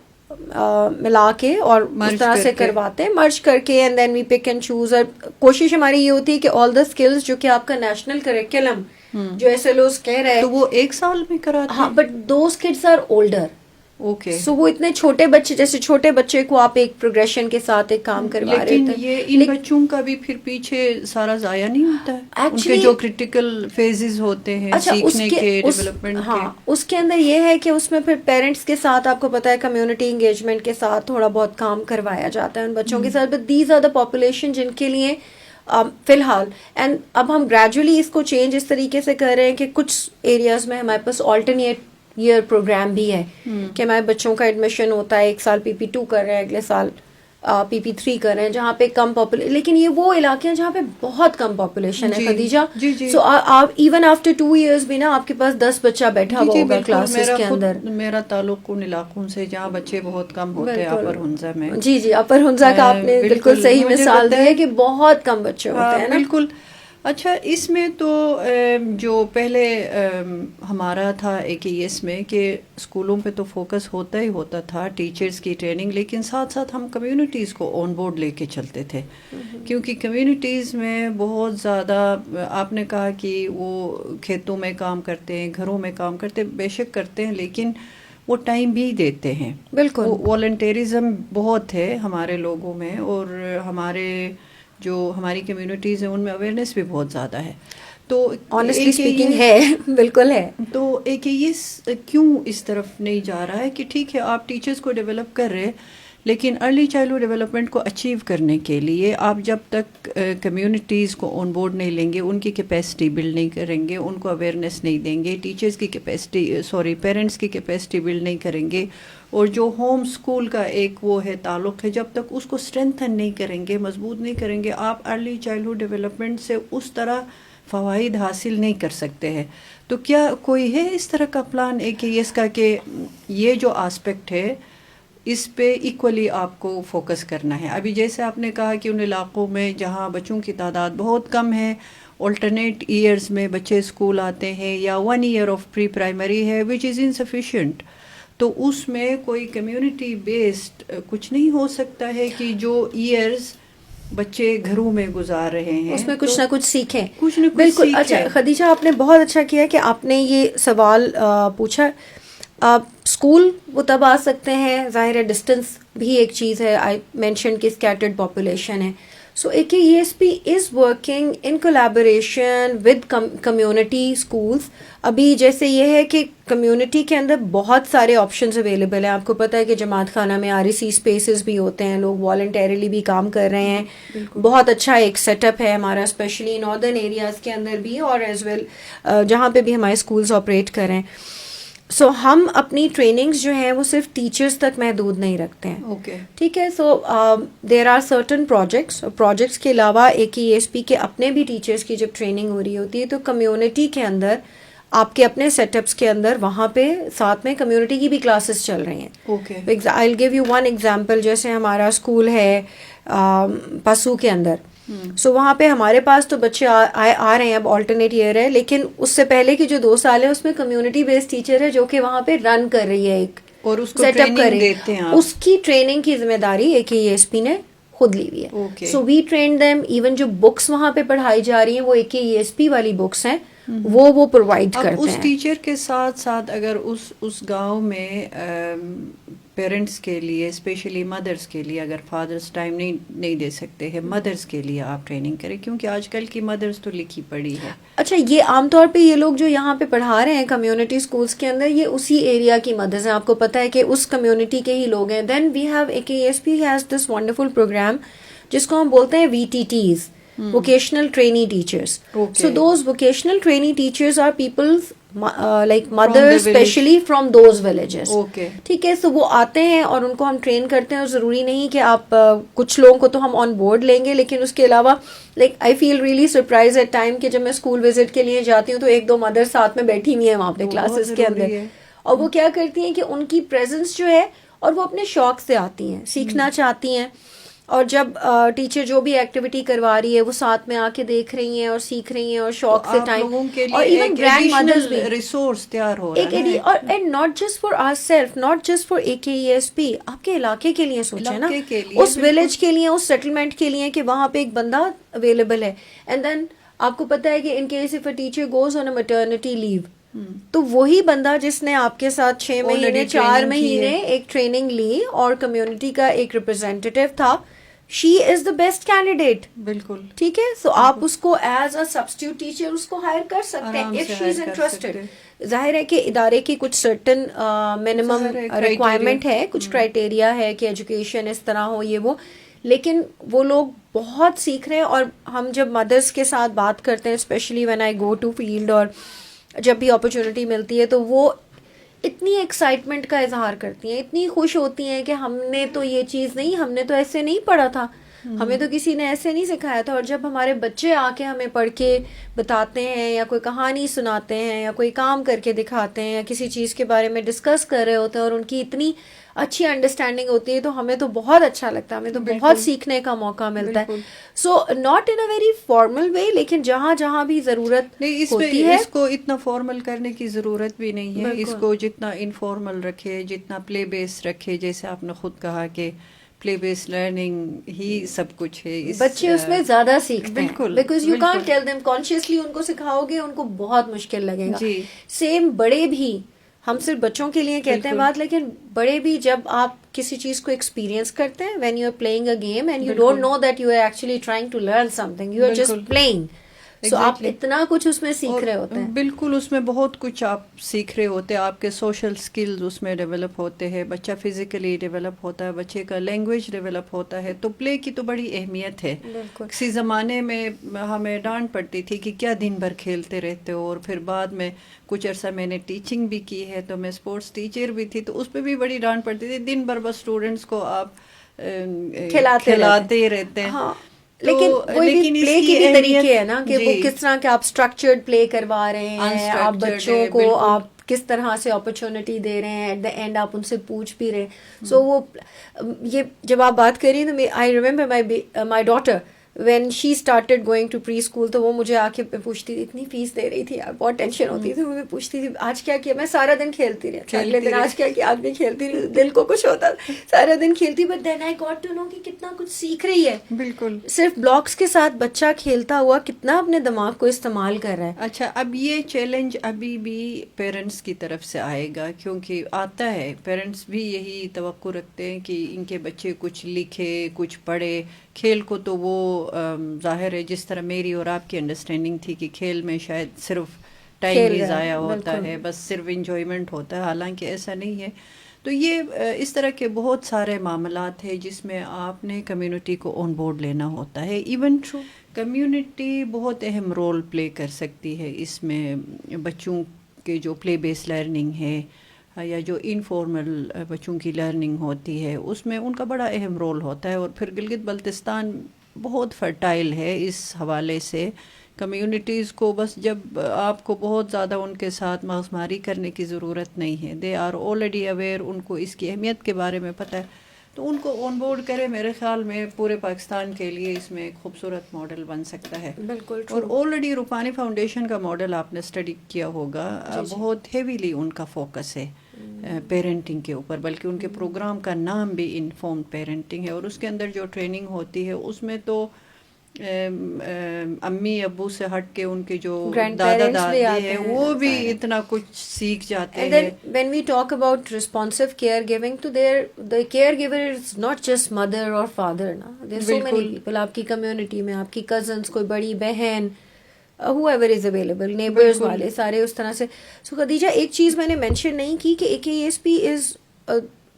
ملا کے اور اس طرح سے کرواتے ہیں, مرج کر کے, and then we pick and choose. اور کوشش ہماری یہ ہوتی ہے کہ آل دا اسکلز جو کہ آپ کا نیشنل کریکولم جو SLOs کہہ رہے ہیں تو وہ 1 سال میں کراتے ہیں. ہاں, but those kids are older. So وہ اتنے چھوٹے بچے, جیسے چھوٹے بچے کو آپ ایک پروگریشن کے ساتھ ایک کام کروا رہے تھے. لیکن یہ ان بچوں کا بھی پھر پیچھے سارا ضائع نہیں ہوتا ہے, ان کے جو کرٹیکل فیزز ہوتے ہیں سیکھنے کے, ڈیولپمنٹ کے. ہاں, اس کے اندر یہ ہے کہ اس میں پھر پیرنٹس کے ساتھ آپ کو پتا ہے کمیونٹی انگیجمنٹ کے ساتھ تھوڑا بہت کام کروایا جاتا ہے ان بچوں کے ساتھ. But these are the population جن کے لیے فی الحال, اینڈ اب ہم گریجولی اس کو چینج اس طریقے سے کر رہے ہیں کہ کچھ ایریاز میں ہمارے پاس آلٹرنیٹ ایئر پروگرام بھی ہے کہ ہمارے بچوں کا ایڈمیشن ہوتا ہے, 1 سال PP2 کر رہے ہیں, اگلے سال PP3 کر رہے ہیں, جہاں پہ کم پاپولیشن. لیکن یہ وہ علاقے ہیں جہاں پہ بہت کم پاپولیشن ہے خدیجہ. سو آپ ایون آفٹر 2 ایئرس بھی نا آپ کے پاس 10 بچہ بیٹھا ہوا ہوگا کلاسز کے اندر. میرا تعلق ان علاقوں سے جہاں بچے بہت کم ہوتے ہیں, اپر ہنزا میں. جی اپر ہنزا کا آپ نے بالکل صحیح مثال دی ہے کہ بہت کم بچے ہوتے ہیں. بالکل. اچھا، اس میں تو جو پہلے ہمارا تھا AKES میں کہ اسکولوں پہ تو فوکس ہوتا ہی ہوتا تھا ٹیچرز کی ٹریننگ، لیکن ساتھ ساتھ ہم کمیونٹیز کو آن بورڈ لے کے چلتے تھے، کیونکہ کمیونٹیز میں بہت زیادہ آپ نے کہا کہ وہ کھیتوں میں کام کرتے ہیں، گھروں میں کام کرتے ہیں، بے شک کرتے ہیں، لیکن وہ ٹائم بھی دیتے ہیں. بالکل والنٹیرزم بہت ہے ہمارے لوگوں میں، اور جو ہماری کمیونٹیز ہیں ان میں اویئرنیس بھی بہت زیادہ ہے. تو آنیسٹلی اسپیکنگ ہے، بالکل ہے. تو AKES کیوں اس طرف نہیں جا رہا ہے کہ ٹھیک ہے آپ ٹیچرز کو ڈیولپ کر رہے، لیکن ارلی چائلڈہڈ ڈیولپمنٹ کو اچیو کرنے کے لیے آپ جب تک کمیونٹیز کو آن بورڈ نہیں لیں گے، ان کی کیپیسٹی بلڈ نہیں کریں گے، ان کو اویئرنیس نہیں دیں گے، ٹیچرز کی پیرنٹس کی کیپیسٹی بلڈ نہیں کریں گے، اور جو ہوم اسکول کا ایک وہ ہے تعلق ہے، جب تک اس کو اسٹرینتھن نہیں کریں گے، مضبوط نہیں کریں گے، آپ ارلی چائلڈہڈ ڈیولپمنٹ سے اس طرح فوائد حاصل نہیں کر سکتے ہیں. تو کیا کوئی ہے اس طرح کا پلان AKES کا کہ یہ جو آسپیکٹ ہے اس پہ ایکولی آپ کو فوکس کرنا ہے؟ ابھی جیسے آپ نے کہا کہ ان علاقوں میں جہاں بچوں کی تعداد بہت کم ہے، آلٹرنیٹ ایئرز میں بچے اسکول آتے ہیں، یا 1 year آف پری پرائمری ہے وچ از انسفیشینٹ، تو اس میں کوئی کمیونٹی بیسڈ کچھ نہیں ہو سکتا ہے کہ جو ایئرز بچے گھروں میں گزار رہے ہیں اس میں کچھ نہ کچھ سیکھیں. کچھ نہ کچھ بالکل. سیکھیں. اچھا خدیجہ، آپ نے بہت اچھا کیا کہ آپ نے یہ سوال پوچھا. آپ اسکول وہ تب آ سکتے ہیں، ظاہر ہے ڈسٹینس بھی ایک چیز ہے. آئی مینشن کہ اسکیٹرڈ پاپولیشن ہے. سو AKESP is working in collaboration with community schools. ابھی جیسے یہ ہے کہ کمیونٹی کے اندر بہت سارے آپشنز اویلیبل ہیں. آپ کو پتہ ہے کہ جماعت خانہ میں REC اسپیسز بھی ہوتے ہیں، لوگ والنٹیرلی بھی کام کر رہے ہیں. بہت اچھا ایک سیٹ اپ ہے ہمارا، اسپیشلی ناردرن ایریاز کے اندر بھی، اور ایز ویل جہاں پہ بھی ہمارے اسکولز آپریٹ کر رہے ہیں. سو ہم اپنی ٹریننگز جو ہیں وہ صرف ٹیچرز تک محدود نہیں رکھتے ہیں. اوکے، ٹھیک ہے. سو دیر آر سرٹن پروجیکٹس کے علاوہ AKESP کے اپنے بھی ٹیچرز کی جب ٹریننگ ہو رہی ہوتی ہے تو کمیونٹی کے اندر آپ کے اپنے سیٹ اپس کے اندر وہاں پہ ساتھ میں کمیونٹی کی بھی کلاسز چل رہی ہیں. Okay, I will give you one example. جیسے ہمارا اسکول ہے پسو کے اندر، سو وہاں پہ ہمارے پاس تو بچے آ رہے ہیں، اب آلٹرنیٹ ایئر ہے، لیکن اس سے پہلے کی جو 2 سال ہے اس میں کمیونٹی بیسڈ ٹیچر ہے جو کہ وہاں پہ رن کر رہی ہے، ایک اور اس کو سیٹ اپ کر رہی دیتے ہیں. اس کی ٹریننگ کی ذمہ داری AKESP نے خود لی ہوئی ہے. سو وی ٹرین دیم. ایون جو بکس وہاں پہ پڑھائی جا رہی ہیں وہ AKESP والی بکس ہیں، وہ پرووائڈ کرتے ہیں. اس ٹیچر کے ساتھ ساتھ اگر اس گاؤں میں پیرنٹس کے لیے، اسپیشلی مدرس کے لیے، اگر فادرس ٹائم نہیں دے سکتے ہیں، مدرس کے لیے آپ ٹریننگ کریں، کیونکہ آج کل کی مدرس تو لکھی پڑھی ہے. اچھا، یہ عام طور پہ یہ لوگ جو یہاں پہ پڑھا رہے ہیں کمیونٹی اسکولس کے اندر، یہ اسی ایریا کی مدرس ہیں. آپ کو پتہ ہے کہ اس کمیونٹی کے ہی لوگ ہیں. Then we have AKESP has this wonderful program جس کو ہم بولتے ہیں VTTs, vocational trainee teachers. Okay. So those vocational trainee teachers are people's like mothers, especially from those villages. Okay. ٹھیک ہے. سو وہ آتے ہیں اور ان کو ہم ٹرین کرتے ہیں. اور ضروری نہیں کہ آپ کچھ لوگوں کو تو ہم آن بورڈ لیں گے، لیکن اس کے علاوہ like I feel really surprise at time کہ جب میں اسکول وزٹ کے لیے جاتی ہوں تو 1-2 مدر ساتھ میں بیٹھی ہوئی ہیں وہاں پہ کلاسز کے اندر، اور وہ کیا کرتی ہیں کہ ان کی پریزنس جو ہے، اور وہ اپنے شوق سے آتی ہیں، سیکھنا چاہتی ہیں، اور جب ٹیچر جو بھی ایکٹیویٹی کروا رہی ہے وہ ساتھ میں آ کے دیکھ رہی ہیں اور سیکھ رہی ہیں، اور شوق سے ٹائم، اور ایون گرینڈ مدرز بھی ریسورس تیار ہو رہا ہے. اور and not just for our self, not just for AKESP، آپ کے علاقے کے لیے سوچیں نا، اس ولیج کے لیے، اس سیٹلمنٹ کے لیے کہ وہاں پہ ایک بندہ اویلیبل ہے. اینڈ دین آپ کو پتا ہے کہ in case of a teacher goes on a maternity leave, تو وہی بندہ جس نے آپ کے ساتھ 6 مہینے 4 مہینے ایک ٹریننگ لی اور کمیونٹی کا ایک ریپرزینٹیو تھا، شی از دا بیسٹ کینڈیڈیٹ. بالکل ٹھیک ہے. سو آپ اس کو ایز اے سبسٹیوٹ ٹیچر اس کو ہائر کر سکتے ہیں اف شی از انٹرسٹڈ. ظاہر ہے کہ ادارے کی کچھ سرٹن منیمم ریکوائرمنٹ ہے، کچھ کرائٹیریا ہے کہ ایجوکیشن اس طرح ہو، یہ وہ، لیکن وہ لوگ بہت سیکھ رہے ہیں. اور ہم جب مدرس کے ساتھ بات کرتے ہیں، especially when I go to field, اور جب بھی اپرچونٹی ملتی ہے، تو وہ اتنی ایکسائٹمنٹ کا اظہار کرتی ہیں، اتنی خوش ہوتی ہیں کہ ہم نے تو یہ چیز نہیں، ہم نے تو ایسے نہیں پڑھا تھا. ہمیں تو کسی نے ایسے نہیں سکھایا تھا. اور جب ہمارے بچے آ کے ہمیں پڑھ کے بتاتے ہیں یا کوئی کہانی سناتے ہیں یا کوئی کام کر کے دکھاتے ہیں یا کسی چیز کے بارے میں ڈسکس کر رہے ہوتے ہیں اور ان کی اتنی اچھی انڈرسٹینڈنگ ہوتی ہے تو ہمیں تو بہت اچھا لگتا ہے, ہمیں تو بہت سیکھنے کا موقع ملتا ہے. So not in a very formal way, لیکن جہاں جہاں بھی ضرورت ہوتی ہے. اس کو اتنا فارمل کرنے کی ضرورت بھی نہیں ہے, اس کو جتنا انفارمل رکھے, جتنا پلے بیس رکھے, جیسے آپ نے خود کہا کہ پلے بیس لرننگ ہی سب کچھ ہے. بچے اس میں زیادہ سیکھتے ہیں, بالکل, because you can't tell them consciously, ان کو سکھاؤ گے ان کو بہت مشکل لگے گا. سیم بڑے بھی, ہم صرف بچوں کے لیے کہتے ہیں بات, لیکن بڑے بھی جب آپ کسی چیز کو ایکسپیرینس کرتے ہیں, when you are playing a game and you don't know that you are actually trying to learn something, you are just playing, so آپ اتنا کچھ اس میں سیکھ رہے ہوتے ہیں. بالکل, اس میں بہت کچھ آپ سیکھ رہے ہوتے ہیں, آپ کے سوشل سکلز اس میں ڈیولپ ہوتے ہیں, بچہ فزیکلی ڈیولپ ہوتا ہے, بچے کا لینگویج ڈیولپ ہوتا ہے. تو پلے کی تو بڑی اہمیت ہے. کسی زمانے میں ہمیں ڈانٹ پڑتی تھی کہ کیا دن بھر کھیلتے رہتے ہو, اور پھر بعد میں کچھ عرصہ میں نے ٹیچنگ بھی کی ہے, تو میں اسپورٹس ٹیچر بھی تھی, تو اس پہ بھی بڑی ڈانٹ پڑتی تھی, دن بھر بس اسٹوڈنٹس کو آپ کھلاتے رہتے ہیں. لیکن پلے کے بھی طریقے ہیں نا, کہ وہ کس طرح کے آپ اسٹرکچرڈ پلے کروا رہے ہیں, آپ بچوں کو آپ کس طرح سے اپرچونٹی دے رہے ہیں, ایٹ دا اینڈ آپ ان سے پوچھ بھی رہے ہیں. سو وہ یہ جب آپ بات کر رہی ہیں تو I remember my daughter when she started going to preschool, تو وہ مجھے آ کے پوچھتی تھی, اتنی فیس دے رہی تھی یار, بہت ٹینشن ہوتی تھی, مجھے پوچھتی تھی آج کیا کیا. میں سارا دن کھیلتی رہی, اگلے دن آج کیا کیا, آج بھی کھیلتی رہی, دل کو کچھ ہوتا, سارا دن کھیلتی, but then I got to know کہ کتنا کچھ سیکھ رہی ہے. بالکل, صرف بلاکس کے ساتھ بچہ کھیلتا ہوا کتنا اپنے دماغ کو استعمال کر رہا ہے. اچھا, اب یہ چیلنج ابھی بھی پیرنٹس کی طرف سے آئے گا, کیونکہ آتا ہے, پیرنٹس بھی یہی توقع رکھتے ہیں کہ ان کے بچے کچھ لکھے, کچھ پڑھے. کھیل کو تو وہ ظاہر ہے, جس طرح میری اور آپ کی انڈرسٹینڈنگ تھی کہ کھیل میں شاید صرف ٹائم ہی ضائع ہوتا ہے, بس صرف انجوائمنٹ ہوتا ہے, حالانکہ ایسا نہیں ہے. تو یہ اس طرح کے بہت سارے معاملات ہیں جس میں آپ نے کمیونٹی کو آن بورڈ لینا ہوتا ہے. ایون کمیونٹی بہت اہم رول پلے کر سکتی ہے اس میں. بچوں کے جو پلے بیس لرننگ ہے یا جو انفارمل بچوں کی لرننگ ہوتی ہے, اس میں ان کا بڑا اہم رول ہوتا ہے. اور پھر گلگت بلتستان بہت فرٹائل ہے اس حوالے سے. کمیونٹیز کو بس جب آپ کو بہت زیادہ ان کے ساتھ مغز ماری کرنے کی ضرورت نہیں ہے, دے آر آلریڈی اویئر, ان کو اس کی اہمیت کے بارے میں پتہ ہے, تو ان کو آن بورڈ کرے. میرے خیال میں پورے پاکستان کے لیے اس میں ایک خوبصورت ماڈل بن سکتا ہے. بالکل. اور آلریڈی روپانی فاؤنڈیشن کا ماڈل آپ نے اسٹڈی کیا ہوگا, بہت ہیویلی ان کا فوکس ہے پیرنٹنگ کے اوپر, بلکہ ان کے پروگرام کا نام بھی انفارمڈ پیرنٹنگ ہے. اور اس کے اندر جو ٹریننگ ہوتی ہے اس میں تو امی ابو سے ہٹ کے ان کے جو دادا دادی ہیں وہ بھی اتنا کچھ سیکھ جاتے ہیں. when we talk about responsive caregiving, to the caregiver is not just mother or father, na, there's so many people آپ کی کمیونٹی میں, آپ کی کزنس, کوئی بڑی بہن, whoever is available, neighbors والے سارے اس طرح سے. سو خدیجہ, ایک چیز میں نے مینشن نہیں کی کہ AKESP از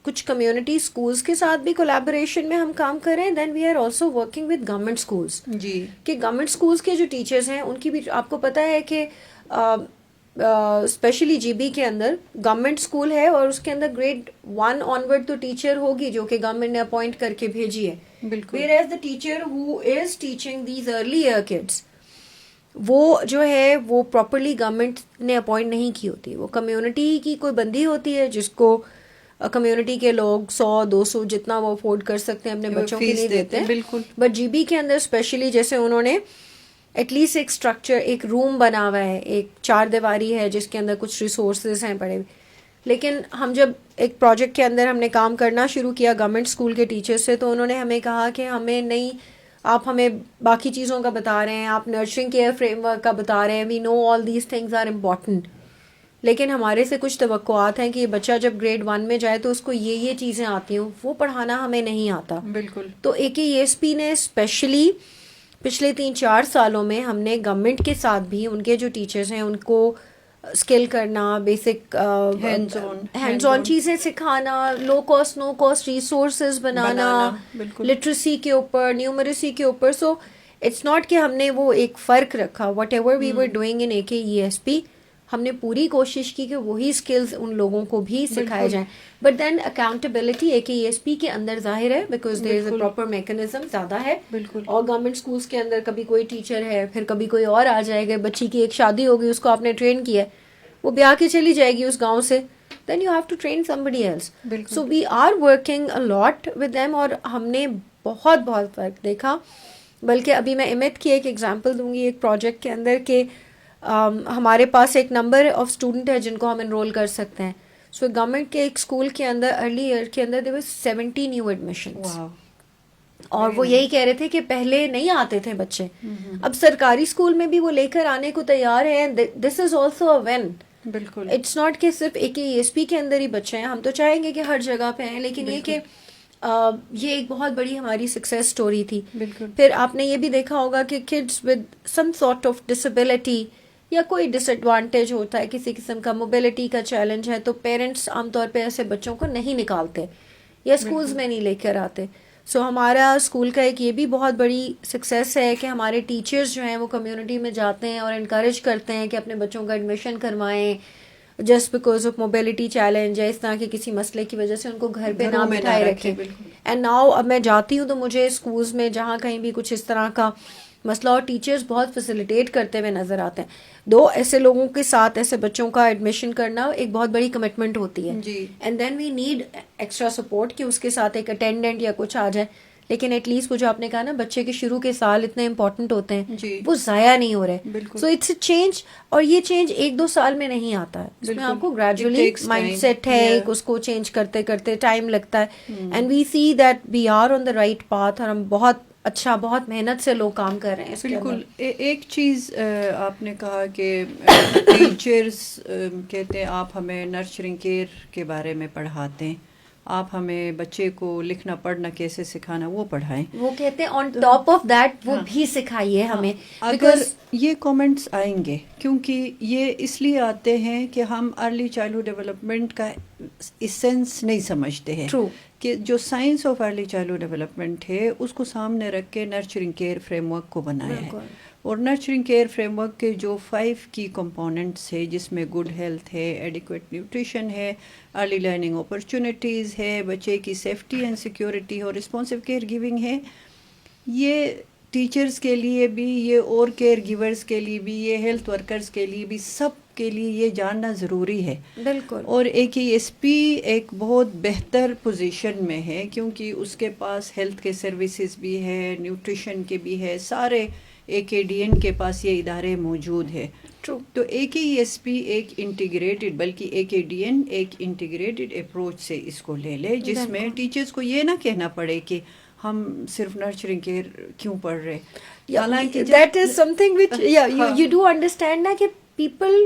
کچھ کمیونٹی اسکولس کے ساتھ بھی کولیبوریشن میں ہم کام کر رہے ہیں. Then we are also working with government schools. جی, کہ گورنمنٹ اسکولس کے جو ٹیچرز ہیں ان کی بھی, آپ کو پتہ ہے کہ اسپیشلی جی بی کے اندر گورنمنٹ اسکول ہے اور اس کے اندر گریڈ 1 آنورڈ تو ٹیچر ہوگی جو کہ گورنمنٹ نے اپوائنٹ کر کے بھیجی ہے. Whereas the teacher who is teaching these early year kids, وہ جو ہے وہ پراپرلی گورنمنٹ نے اپوائنٹ نہیں کی ہوتی. وہ کمیونٹی کی کوئی بندی ہوتی ہے جس کو کمیونٹی کے لوگ 100-200 جتنا وہ افورڈ کر سکتے ہیں اپنے بچوں کے لیے دیتے ہیں. بالکل. بٹ جی بی کے اندر اسپیشلی جیسے انہوں نے ایٹ لیسٹ ایک اسٹرکچر, ایک روم بنا ہوا ہے, ایک 4 دیواری ہے جس کے اندر کچھ ریسورسز ہیں پڑے. لیکن ہم جب ایک پروجیکٹ کے اندر ہم نے کام کرنا شروع کیا گورنمنٹ اسکول کے ٹیچر سے, تو انہوں نے ہمیں کہا کہ ہمیں نہیں, آپ ہمیں باقی چیزوں کا بتا رہے ہیں, آپ نرسرنگ کیئر فریم ورک کا بتا رہے ہیں, we know all these things are important, لیکن ہمارے سے کچھ توقعات ہیں کہ یہ بچہ جب گریڈ 1 میں جائے تو اس کو یہ چیزیں آتی ہوں, وہ پڑھانا ہمیں نہیں آتا. بالکل. تو AKESP نے اسپیشلی پچھلے 3-4 سالوں میں ہم نے گورنمنٹ کے ساتھ بھی ان کے جو ٹیچرز ہیں ان کو اسکل کرنا, بیسک ہینڈز آن چیزیں سکھانا, لو کاسٹ نو کاسٹ ریسورسز بنانا, لٹریسی کے اوپر, نیومریسی کے اوپر. سو اٹس ناٹ کہ ہم نے وہ ایک فرق رکھا, whatever we were doing in AKESP, ہم نے پوری کوشش کی کہ وہی اسکلز ان لوگوں کو بھی سکھائے جائیں. بٹ دین اکاؤنٹیبلٹی AKESP کے اندر ظاہر ہے because there is a proper mechanism زیادہ ہے. اور گورنمنٹ اسکولس کے اندر کبھی کوئی ٹیچر ہے, پھر کبھی کوئی اور آ جائے گا, بچی کی ایک شادی ہوگی, اس کو آپ نے ٹرین کیا ہے, وہ بیاہ کے چلی جائے گی اس گاؤں سے, then you have to train somebody else. So we are working a lot with them اور ہم نے بہت فرق دیکھا. بلکہ ابھی میں امت کی ایک ایگزامپل دوں گی ایک پروجیکٹ کے اندر کہ ہمارے پاس ایک نمبر آف اسٹوڈنٹ ہے جن کو ہم انرول کر سکتے ہیں. سو گورنمنٹ کے ایک اسکول کے اندر ارلی ایئر کے اندر there was 70 نیو ایڈمیشنس, اور وہ یہی کہہ رہے تھے کہ پہلے نہیں آتے تھے بچے, اب سرکاری اسکول میں بھی وہ لے کر آنے کو تیار ہیں. دس از آلسو اے ون. بالکل اٹس ناٹ کہ صرف AKESP کے اندر ہی بچے ہیں, ہم تو چاہیں گے کہ ہر جگہ پہ ہیں, لیکن یہ کہ یہ ایک بہت بڑی ہماری سکسیس اسٹوری تھی. پھر آپ نے یہ بھی دیکھا ہوگا کہ kids with some sort of disability یا کوئی ڈس ایڈوانٹیج ہوتا ہے, کسی قسم کا موبلٹی کا چیلنج ہے, تو پیرنٹس عام طور پہ ایسے بچوں کو نہیں نکالتے یا اسکولز میں نہیں لے کر آتے. سو ہمارا اسکول کا ایک یہ بھی بہت بڑی سکسیس ہے کہ ہمارے ٹیچرز جو ہیں وہ کمیونٹی میں جاتے ہیں اور انکریج کرتے ہیں کہ اپنے بچوں کا ایڈمیشن کروائیں, just because of mobility challenge یا اس طرح کے کسی مسئلے کی وجہ سے ان کو گھر پہ نہ بٹھائے رکھیں. اینڈ ناؤ اب میں جاتی ہوں تو مجھے اسکولز میں جہاں کہیں بھی کچھ اس طرح کا مسئلہ اور ٹیچرز بہت فیسیلیٹیٹ کرتے ہوئے نظر آتے ہیں. دو ایسے لوگوں کے ساتھ ایسے بچوں کا ایڈمیشن کرنا ایک بہت بڑی کمٹمنٹ ہوتی ہے, and then we need extra support کہ اس کے ساتھ ایک اٹینڈنٹ یا کچھ آ جائے. لیکن ایٹ لیسٹ وہ جو آپ نے کہا نا بچے کے شروع کے سال اتنے امپورٹنٹ ہوتے ہیں, وہ ضائع نہیں ہو رہے. سو اٹس اے چینج, اور یہ چینج 1-2 سال میں نہیں آتا ہے, اس میں آپ کو گریجولی مائنڈ سیٹ ہے ایک, اس کو چینج کرتے کرتے ٹائم لگتا ہے. And we see that we are on the right path, اور ہم بہت اچھا بہت محنت سے لوگ کام کر رہے ہیں. بالکل. ایک چیز آپ نے کہا کہ ٹیچرز کہتے ہیں آپ ہمیں نرچرنگ کیئر کے بارے میں پڑھاتے ہیں, آپ ہمیں بچے کو لکھنا پڑھنا کیسے سکھانا وہ پڑھائیں. وہ کہتے ہیں آن ٹاپ آف دیٹ وہ بھی سکھائیے ہمیں. اگر یہ کامنٹس آئیں گے کیونکہ یہ اس لیے آتے ہیں کہ ہم ارلی چائلڈہڈ ڈیولپمنٹ کا ایسنس نہیں سمجھتے ہیں, کہ جو science of early childhood development ہے اس کو سامنے رکھ کے نرچرنگ کیئر فریم ورک کو بنایا ہے. اور نرچرنگ کیئر فریم ورک کے جو 5 کی کمپوننٹس ہے, جس میں گڈ ہیلتھ ہے, ایڈیکویٹ نیوٹریشن ہے, ارلی لرننگ اپرچونیٹیز ہے, بچے کی سیفٹی اینڈ سیکیورٹی اور رسپانسو کیئر گیونگ ہے, یہ ٹیچرز کے لیے بھی, یہ اور کیئر گیورز کے لیے بھی, یہ ہیلتھ ورکرز کے لیے بھی, سب کے لیے یہ جاننا ضروری ہے. بالکل. اور AKESP ایک بہت بہتر پوزیشن میں ہے کیونکہ اس کے پاس ہیلتھ کے سروسز بھی ہے, نیوٹریشن کے بھی ہے, سارے AKDN کے پاس یہ ادارے موجود ہے. تو AKESP ایک انٹیگریٹڈ, بلکہ AKDN ایک انٹیگریٹڈ اپروچ سے اس کو لے لے, جس میں ٹیچرز کو یہ نہ کہنا پڑے کہ ہم صرف نرچرنگ کیئر کیوں پڑھ رہے. حالانکہ that is something which you do understand نا کہ people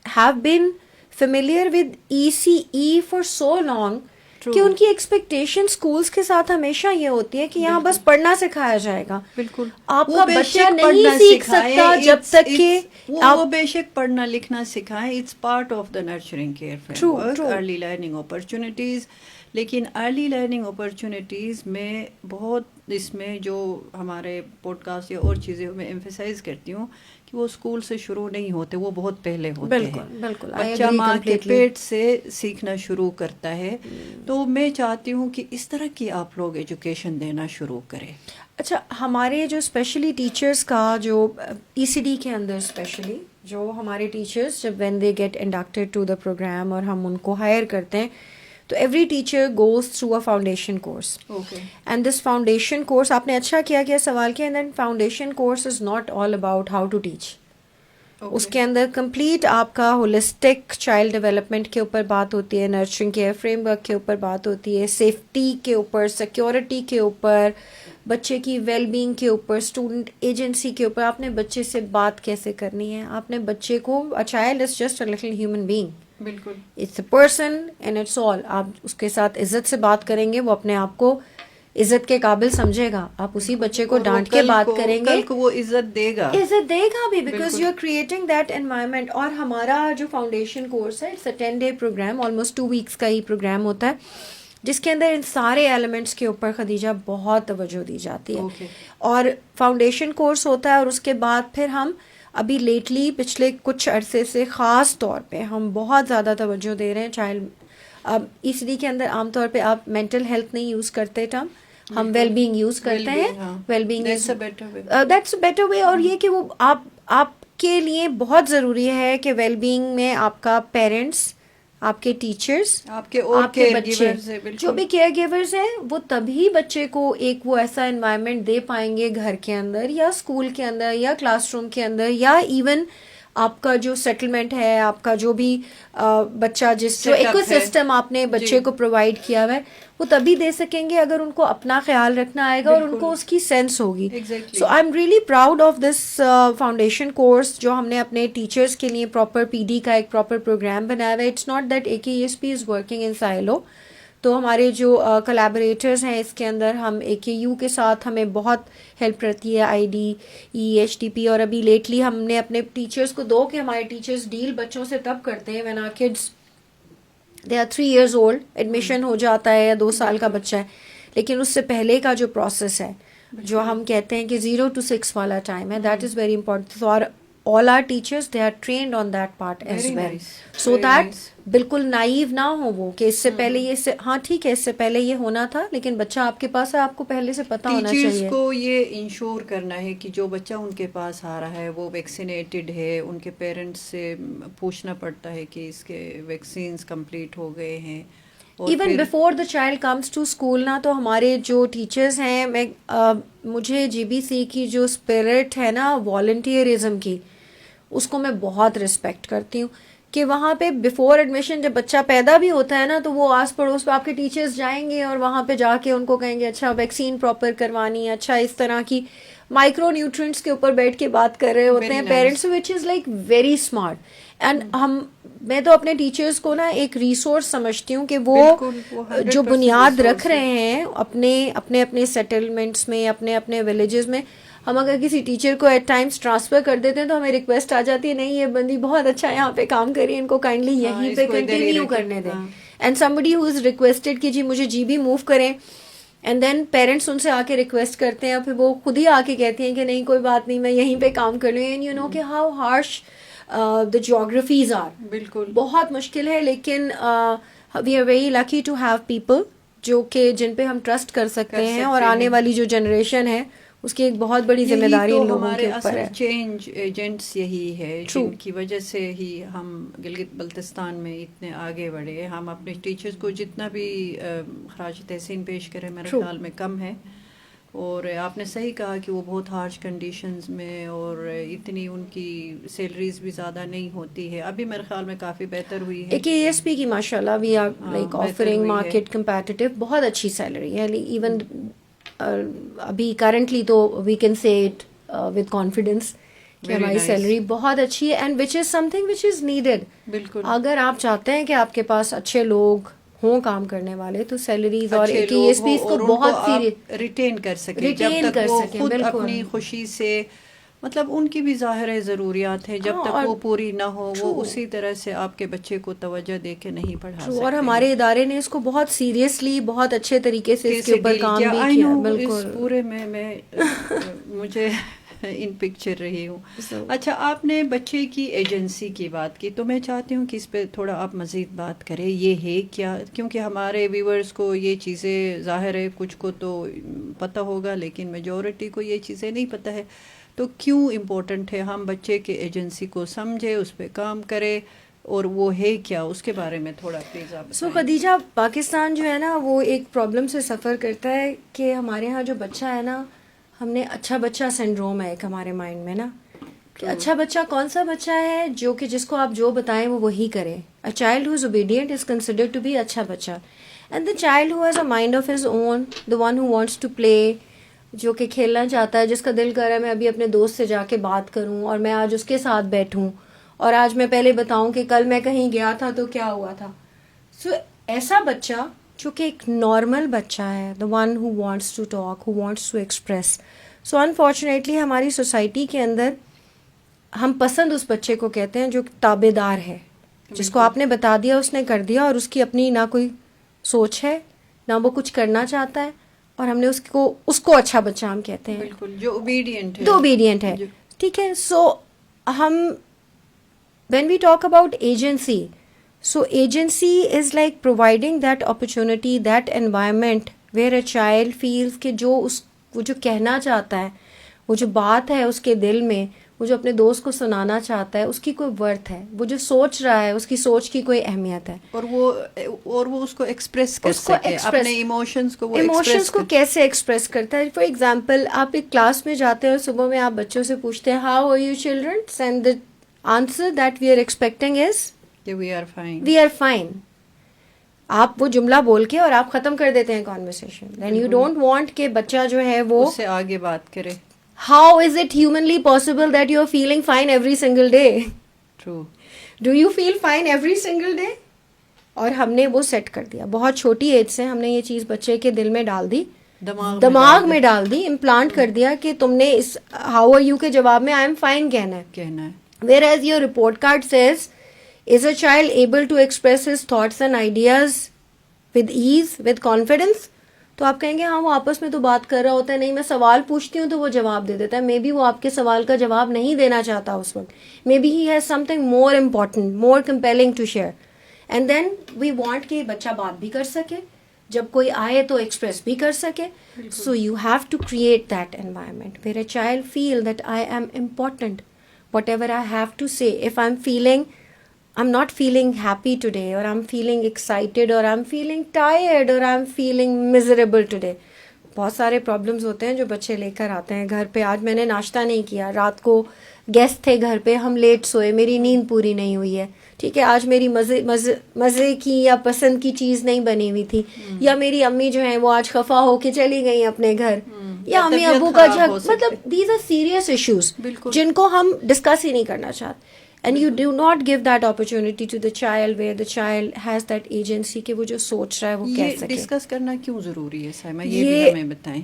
have been familiar with ECE for so long کہ ان کی ایکسپیکٹیشن اسکولس کے ساتھ ہمیشہ یہ ہوتی ہے کہ یہاں بس پڑھنا سکھایا جائے گا. بالکل. آپ کا بچہ نہیں سیکھ سکتا جب تک کہ وہ بے شک پڑھنا لکھنا سکھائیں. It's part of the nurturing care framework, early learning opportunities. لیکن ارلی لرننگ اپرچونیٹیز میں بہت, اس میں جو ہمارے پوڈ کاسٹ یا اور چیزیں میں ایمفیسائز کرتی ہوں کہ وہ اسکول سے شروع نہیں ہوتے, وہ بہت پہلے ہوتے ہیں. بالکل. بچہ ماں کے پیٹ سے سیکھنا شروع کرتا ہے. تو میں چاہتی ہوں کہ اس طرح کی آپ لوگ ایجوکیشن دینا شروع کریں. اچھا, ہمارے جو اسپیشلی ٹیچرس کا جو ECD کے اندر اسپیشلی جو ہمارے ٹیچرس جب when they get inducted to the program اور ہم ان کو ہائر کرتے ہیں, تو every teacher goes through a foundation course. And this foundation course, آپ نے اچھا کیا سوال کیا, and then foundation course is not all about how to teach. اس کے اندر کمپلیٹ آپ کا ہولسٹک چائلڈ ڈیولپمنٹ کے اوپر بات ہوتی ہے, نرچرنگ کیئر فریم ورک کے اوپر بات ہوتی ہے, سیفٹی کے اوپر, سیکیورٹی کے اوپر, بچے کی ویل بینگ کے اوپر, اسٹوڈنٹ ایجنسی کے اوپر, آپ نے بچے سے بات کیسے کرنی ہے, آپ نے بچے کو, a child is just a little human being. بالکل. It's a person and it's all. آپ اس کے ساتھ عزت سے بات کریں گے, وہ اپنے آپ کو عزت کے قابل سمجھے گا. آپ اسی بچے کو ڈانٹ کے بات کریں گے, وہ عزت دے گا بھی, because you are creating that environment. اور ہمارا جو فاؤنڈیشن کورس ہے, it's a 10 day program, almost 2 weeks کا ہی پروگرام ہوتا ہے, جس کے اندر ان سارے ایلیمنٹس کے اوپر خدیجہ بہت توجہ دی جاتی ہے. اور فاؤنڈیشن کورس ہوتا ہے, اور اس کے بعد پھر ہم ابھی لیٹلی پچھلے کچھ عرصے سے خاص طور پہ ہم بہت زیادہ توجہ دے رہے ہیں چائلڈ. اب ECD کے اندر عام طور پہ آپ مینٹل ہیلتھ نہیں یوز کرتے ٹرم, ہم ویل بینگ یوز کرتے ہیں. Well being is that's a better way. اور یہ کہ وہ آپ کے لیے بہت ضروری ہے کہ ویل بینگ میں آپ کا پیرنٹس, آپ کے ٹیچرز, آپ کے بچے, جو بھی کیئر گیورز ہیں, وہ تبھی بچے کو ایک وہ ایسا انوائرمنٹ دے پائیں گے گھر کے اندر یا اسکول کے اندر یا کلاس روم کے اندر یا ایون آپ کا جو سیٹلمنٹ ہے, آپ کا جو بھی بچہ جو ایکو سسٹم آپ نے بچے کو پرووائڈ کیا ہوا ہے, وہ تبھی دے سکیں گے اگر ان کو اپنا خیال رکھنا آئے گا اور ان کو اس کی سینس ہوگی. So I am really proud of this foundation course جو ہم نے اپنے ٹیچرس کے لیے پراپر PD کا ایک پراپر پروگرام بنایا ہوا ہے. It's not that AKESP is working in silo. تو ہمارے جو کولیبوریٹرز ہیں اس کے اندر, ہم AKU کے ساتھ ہمیں بہت ہیلپ رہتی ہے, ID, EHTP. اور ابھی لیٹلی ہم نے اپنے ٹیچرز کو دو کہ ہمارے ٹیچرز ڈیل بچوں سے تب کرتے ہیں when our kids they are 3 years old, admission ہو جاتا ہے یا 2 سال کا بچہ ہے, لیکن اس سے پہلے کا جو پروسیس ہے جو ہم کہتے ہیں کہ 0 to 6 والا ٹائم ہے, دیٹ از ویری امپورٹنٹ. اور all our teachers they are trained on that part as well, so that بالکل نائیو نہ ہو وہ کہ اس سے پہلے یہ ہاں ٹھیک ہے اس سے پہلے یہ ہونا تھا, لیکن بچہ آپ کے پاس ہے, آپ کو پہلے سے پتا ہونا چاہیے. ٹیچرز کو یہ انشور کرنا ہے کہ جو بچہ ان کے پاس آ رہا ہے وہ ویکسینیٹڈ ہے. ان کے پیرنٹس سے پوچھنا پڑتا ہے کہ اس کے ویکسینز کمپلیٹ ہو گئے ہیں. Even before the child comes to school نا, تو ہمارے جو ٹیچرز ہیں, مجھے GBC کی جو اسپرٹ ہے نا والنٹیئرزم کی, اس کو میں بہت رسپیکٹ کرتی ہوں کہ وہاں پہ بیفور ایڈمیشن جب بچہ پیدا بھی ہوتا ہے نا, تو وہ آس پڑوس پہ آپ کے ٹیچرز جائیں گے اور وہاں پہ جا کے ان کو کہیں گے اچھا ویکسین پراپر کروانی ہے, اچھا اس طرح کی مائکرو نیوٹرینٹس کے اوپر بیٹھ کے بات کر رہے ہوتے ہیں parents, which is like very smart. And میں تو اپنے ٹیچرز کو نا ایک ریسورس سمجھتی ہوں کہ وہ جو بنیاد رکھ رہے ہیں اپنے سیٹلمنٹس میں, اپنے ولیجز میں. ہم اگر کسی ٹیچر کو ایٹ ٹائمس ٹرانسفر کر دیتے ہیں تو ہمیں ریکویسٹ آ جاتی ہے نہیں یہ بندی بہت اچھا یہاں پہ کام کر رہی ہے, ان کو کائنڈلی یہیں پہ کنٹینیو کرنے دیں. And somebody who is requested کہ جی مجھے GB موو کریں, اینڈ دین پیرنٹس ان سے آ کے ریکویسٹ کرتے ہیں, پھر وہ خود ہی آ کے کہتی ہیں کہ نہیں کوئی بات نہیں میں یہیں پہ کام کر لوں. اینڈ یو نو کہ how harsh the geographies are. بالکل بہت مشکل ہے, لیکن we are very lucky to have people جو کہ جن پہ ہم ٹرسٹ کر سکتے ہیں, اور آنے والی جو جنریشن ہے اس کی ایک بہت بڑی ذمہ داری ان لوگوں کے اوپر ہے. چینج ایجنٹس یہی ہے جن کی وجہ سے ہی ہم گلگت بلتستان میں اتنے آگے بڑھے. ہم اپنے ٹیچرز کو جتنا بھی خراج تحسین پیش کریں میرے خیال میں کم ہے. اور آپ نے صحیح کہا کہ وہ بہت ہارش کنڈیشنز میں, اور اتنی ان کی سیلریز بھی زیادہ نہیں ہوتی ہے. ابھی میرے خیال میں کافی بہتر ہوئی ہے. AKESP کی ماشاء اللہ we are like offering market competitive, بہت اچھی سیلری ہے. ایون ابھی کرنٹلی تو we can say it with confidence کہ ہماری سیلری بہت اچھی ہے, and which is something which is needed. بالکل اگر آپ چاہتے ہیں کہ آپ کے پاس اچھے لوگ ہوں کام کرنے والے, تو سیلریز اور AKESP اس کو بہت ریٹین کر سکیں, جب تک وہ خود اپنی خوشی سے, مطلب ان کی بھی ظاہر ہے ضروریات ہیں, جب تک وہ پوری نہ ہو وہ اسی طرح سے آپ کے بچے کو توجہ دے کے نہیں پڑھا سکتے. اور ہمارے ادارے نے اس کو بہت سیریسلی بہت اچھے طریقے سے اس کے اوپر کام بھی کیا. بالکل اس پورے میں مجھے ان پکچر رہی ہوں. اچھا آپ نے بچے کی ایجنسی کی بات کی, تو میں چاہتی ہوں کہ اس پہ تھوڑا آپ مزید بات کریں. یہ ہے کیا, کیونکہ ہمارے ویورز کو یہ چیزیں ظاہر ہے کچھ کو تو پتہ ہوگا لیکن میجورٹی کو یہ چیزیں نہیں پتہ ہے. تو کیوں امپورٹنٹ ہے ہم بچے کے ایجنسی کو سمجھے, اس پہ کام کرے, اور وہ ہے کیا, اس کے بارے میں تھوڑا پلیز آپ. سو خدیجہ, پاکستان جو ہے نا وہ ایک پرابلم سے سفر کرتا ہے کہ ہمارے ہاں جو بچہ ہے نا, ہم نے اچھا بچہ سنڈروم ہے ایک ہمارے مائنڈ میں نا, کہ اچھا بچہ کون سا بچہ ہے جو کہ جس کو آپ جو بتائیں وہ وہی کرے. A child who is obedient is considered to be اچھا بچہ, and the child who has a mind of his own, the one who wants to play, جو کہ کھیلنا چاہتا ہے, جس کا دل کر رہا ہے میں ابھی اپنے دوست سے جا کے بات کروں اور میں آج اس کے ساتھ بیٹھوں اور آج میں پہلے بتاؤں کہ کل میں کہیں گیا تھا تو کیا ہوا تھا. سو ایسا بچہ جو کہ ایک نارمل بچہ ہے, the one who wants to talk, who wants to express. So unfortunately ہماری سوسائٹی کے اندر ہم پسند اس بچے کو کہتے ہیں جو تابع دار ہے, جس کو آپ نے بتا دیا اس نے کر دیا, اور اس کی اپنی نہ کوئی سوچ ہے نہ وہ کچھ کرنا چاہتا ہے, اور ہم نے اس کو اچھا بچہ ہم کہتے ہیں. بالکل, جو اوبیڈینٹ ہے. تو اوبیڈینٹ ہے, ٹھیک ہے. سو ہم when we talk about agency, so agency is like providing that opportunity, that environment where a child feels کہ وہ جو کہنا چاہتا ہے, وہ جو بات ہے اس کے دل میں, وہ جو اپنے دوست کو سنانا چاہتا ہے, اس کی کوئی ورتھ ہے, وہ جو سوچ رہا ہے اس کی سوچ کی کوئی اہمیت ہے, اور وہ اس کو ایکسپریس کر سکے, اپنے ایموشنز کو وہ ایموشنز کو کیسے ایکسپریس کرتا ہے. فار ایگزامپل, آپ ایک کلاس میں جاتے ہیں اور صبح میں آپ بچوں سے پوچھتے ہیں how are you children, and the answer that we are expecting is we are fine. We are fine. آپ وہ جملہ بول کے اور آپ ختم کر دیتے ہیں conversation. Then you don't want کہ بچہ جو ہے وہ اس سے آگے بات کرے. How is it humanly possible that you are feeling fine every single day? True. Do you feel fine every single day? اور ہم نے وہ سیٹ کر دیا, بہت چھوٹی ایج سے ہم نے یہ چیز بچے کے دل میں ڈال دی, دماغ میں ڈال دی, امپلانٹ کر دیا کہ تم نے اس ہاؤ آر یو کے جواب میں آئی ایم فائن کہنا ہے. Whereas your report card says, is a child able to express his thoughts and ideas with ease, with confidence? تو آپ کہیں گے ہاں وہ آپس میں تو بات کر رہا ہوتا ہے, نہیں میں سوال پوچھتی ہوں تو وہ جواب دے دیتا ہے. مے بی وہ آپ کے سوال کا جواب نہیں دینا چاہتا اس وقت, maybe he has something more important, more compelling to share. And then we want کہ بچہ بات بھی کر سکے, جب کوئی آئے تو ایکسپریس بھی کر سکے. So you have to create that environment where a child feel that I am important. Whatever I have to say, if I'm not feeling happy today, or I'm feeling excited, or I'm feeling tired, or I'm feeling miserable today. بہت سارے پرابلمز ہوتے ہیں جو بچے لے کر آتے ہیں گھر پہ. آج میں نے ناشتہ نہیں کیا, رات کو گیسٹ تھے گھر پہ, ہم لیٹ سوئے, میری نیند پوری نہیں ہوئی ہے, ٹھیک ہے, آج میری مزے کی یا پسند کی چیز نہیں بنی ہوئی تھی, یا میری امی جو ہیں وہ آج خفا ہو کے چلی گئی اپنے گھر, یا امی ابو کا مطلب دیز آر سیریس ایشوز جن کو ہم ڈسکس ہی نہیں کرنا چاہتے. And you do not give that opportunity to the child where the child has that agency کہ وہ جو سوچ رہا ہے وہ کہہ سکے. ڈسکس کرنا کیوں ضروری ہے سائمہ, یہ بھی ہمیں بتائیں.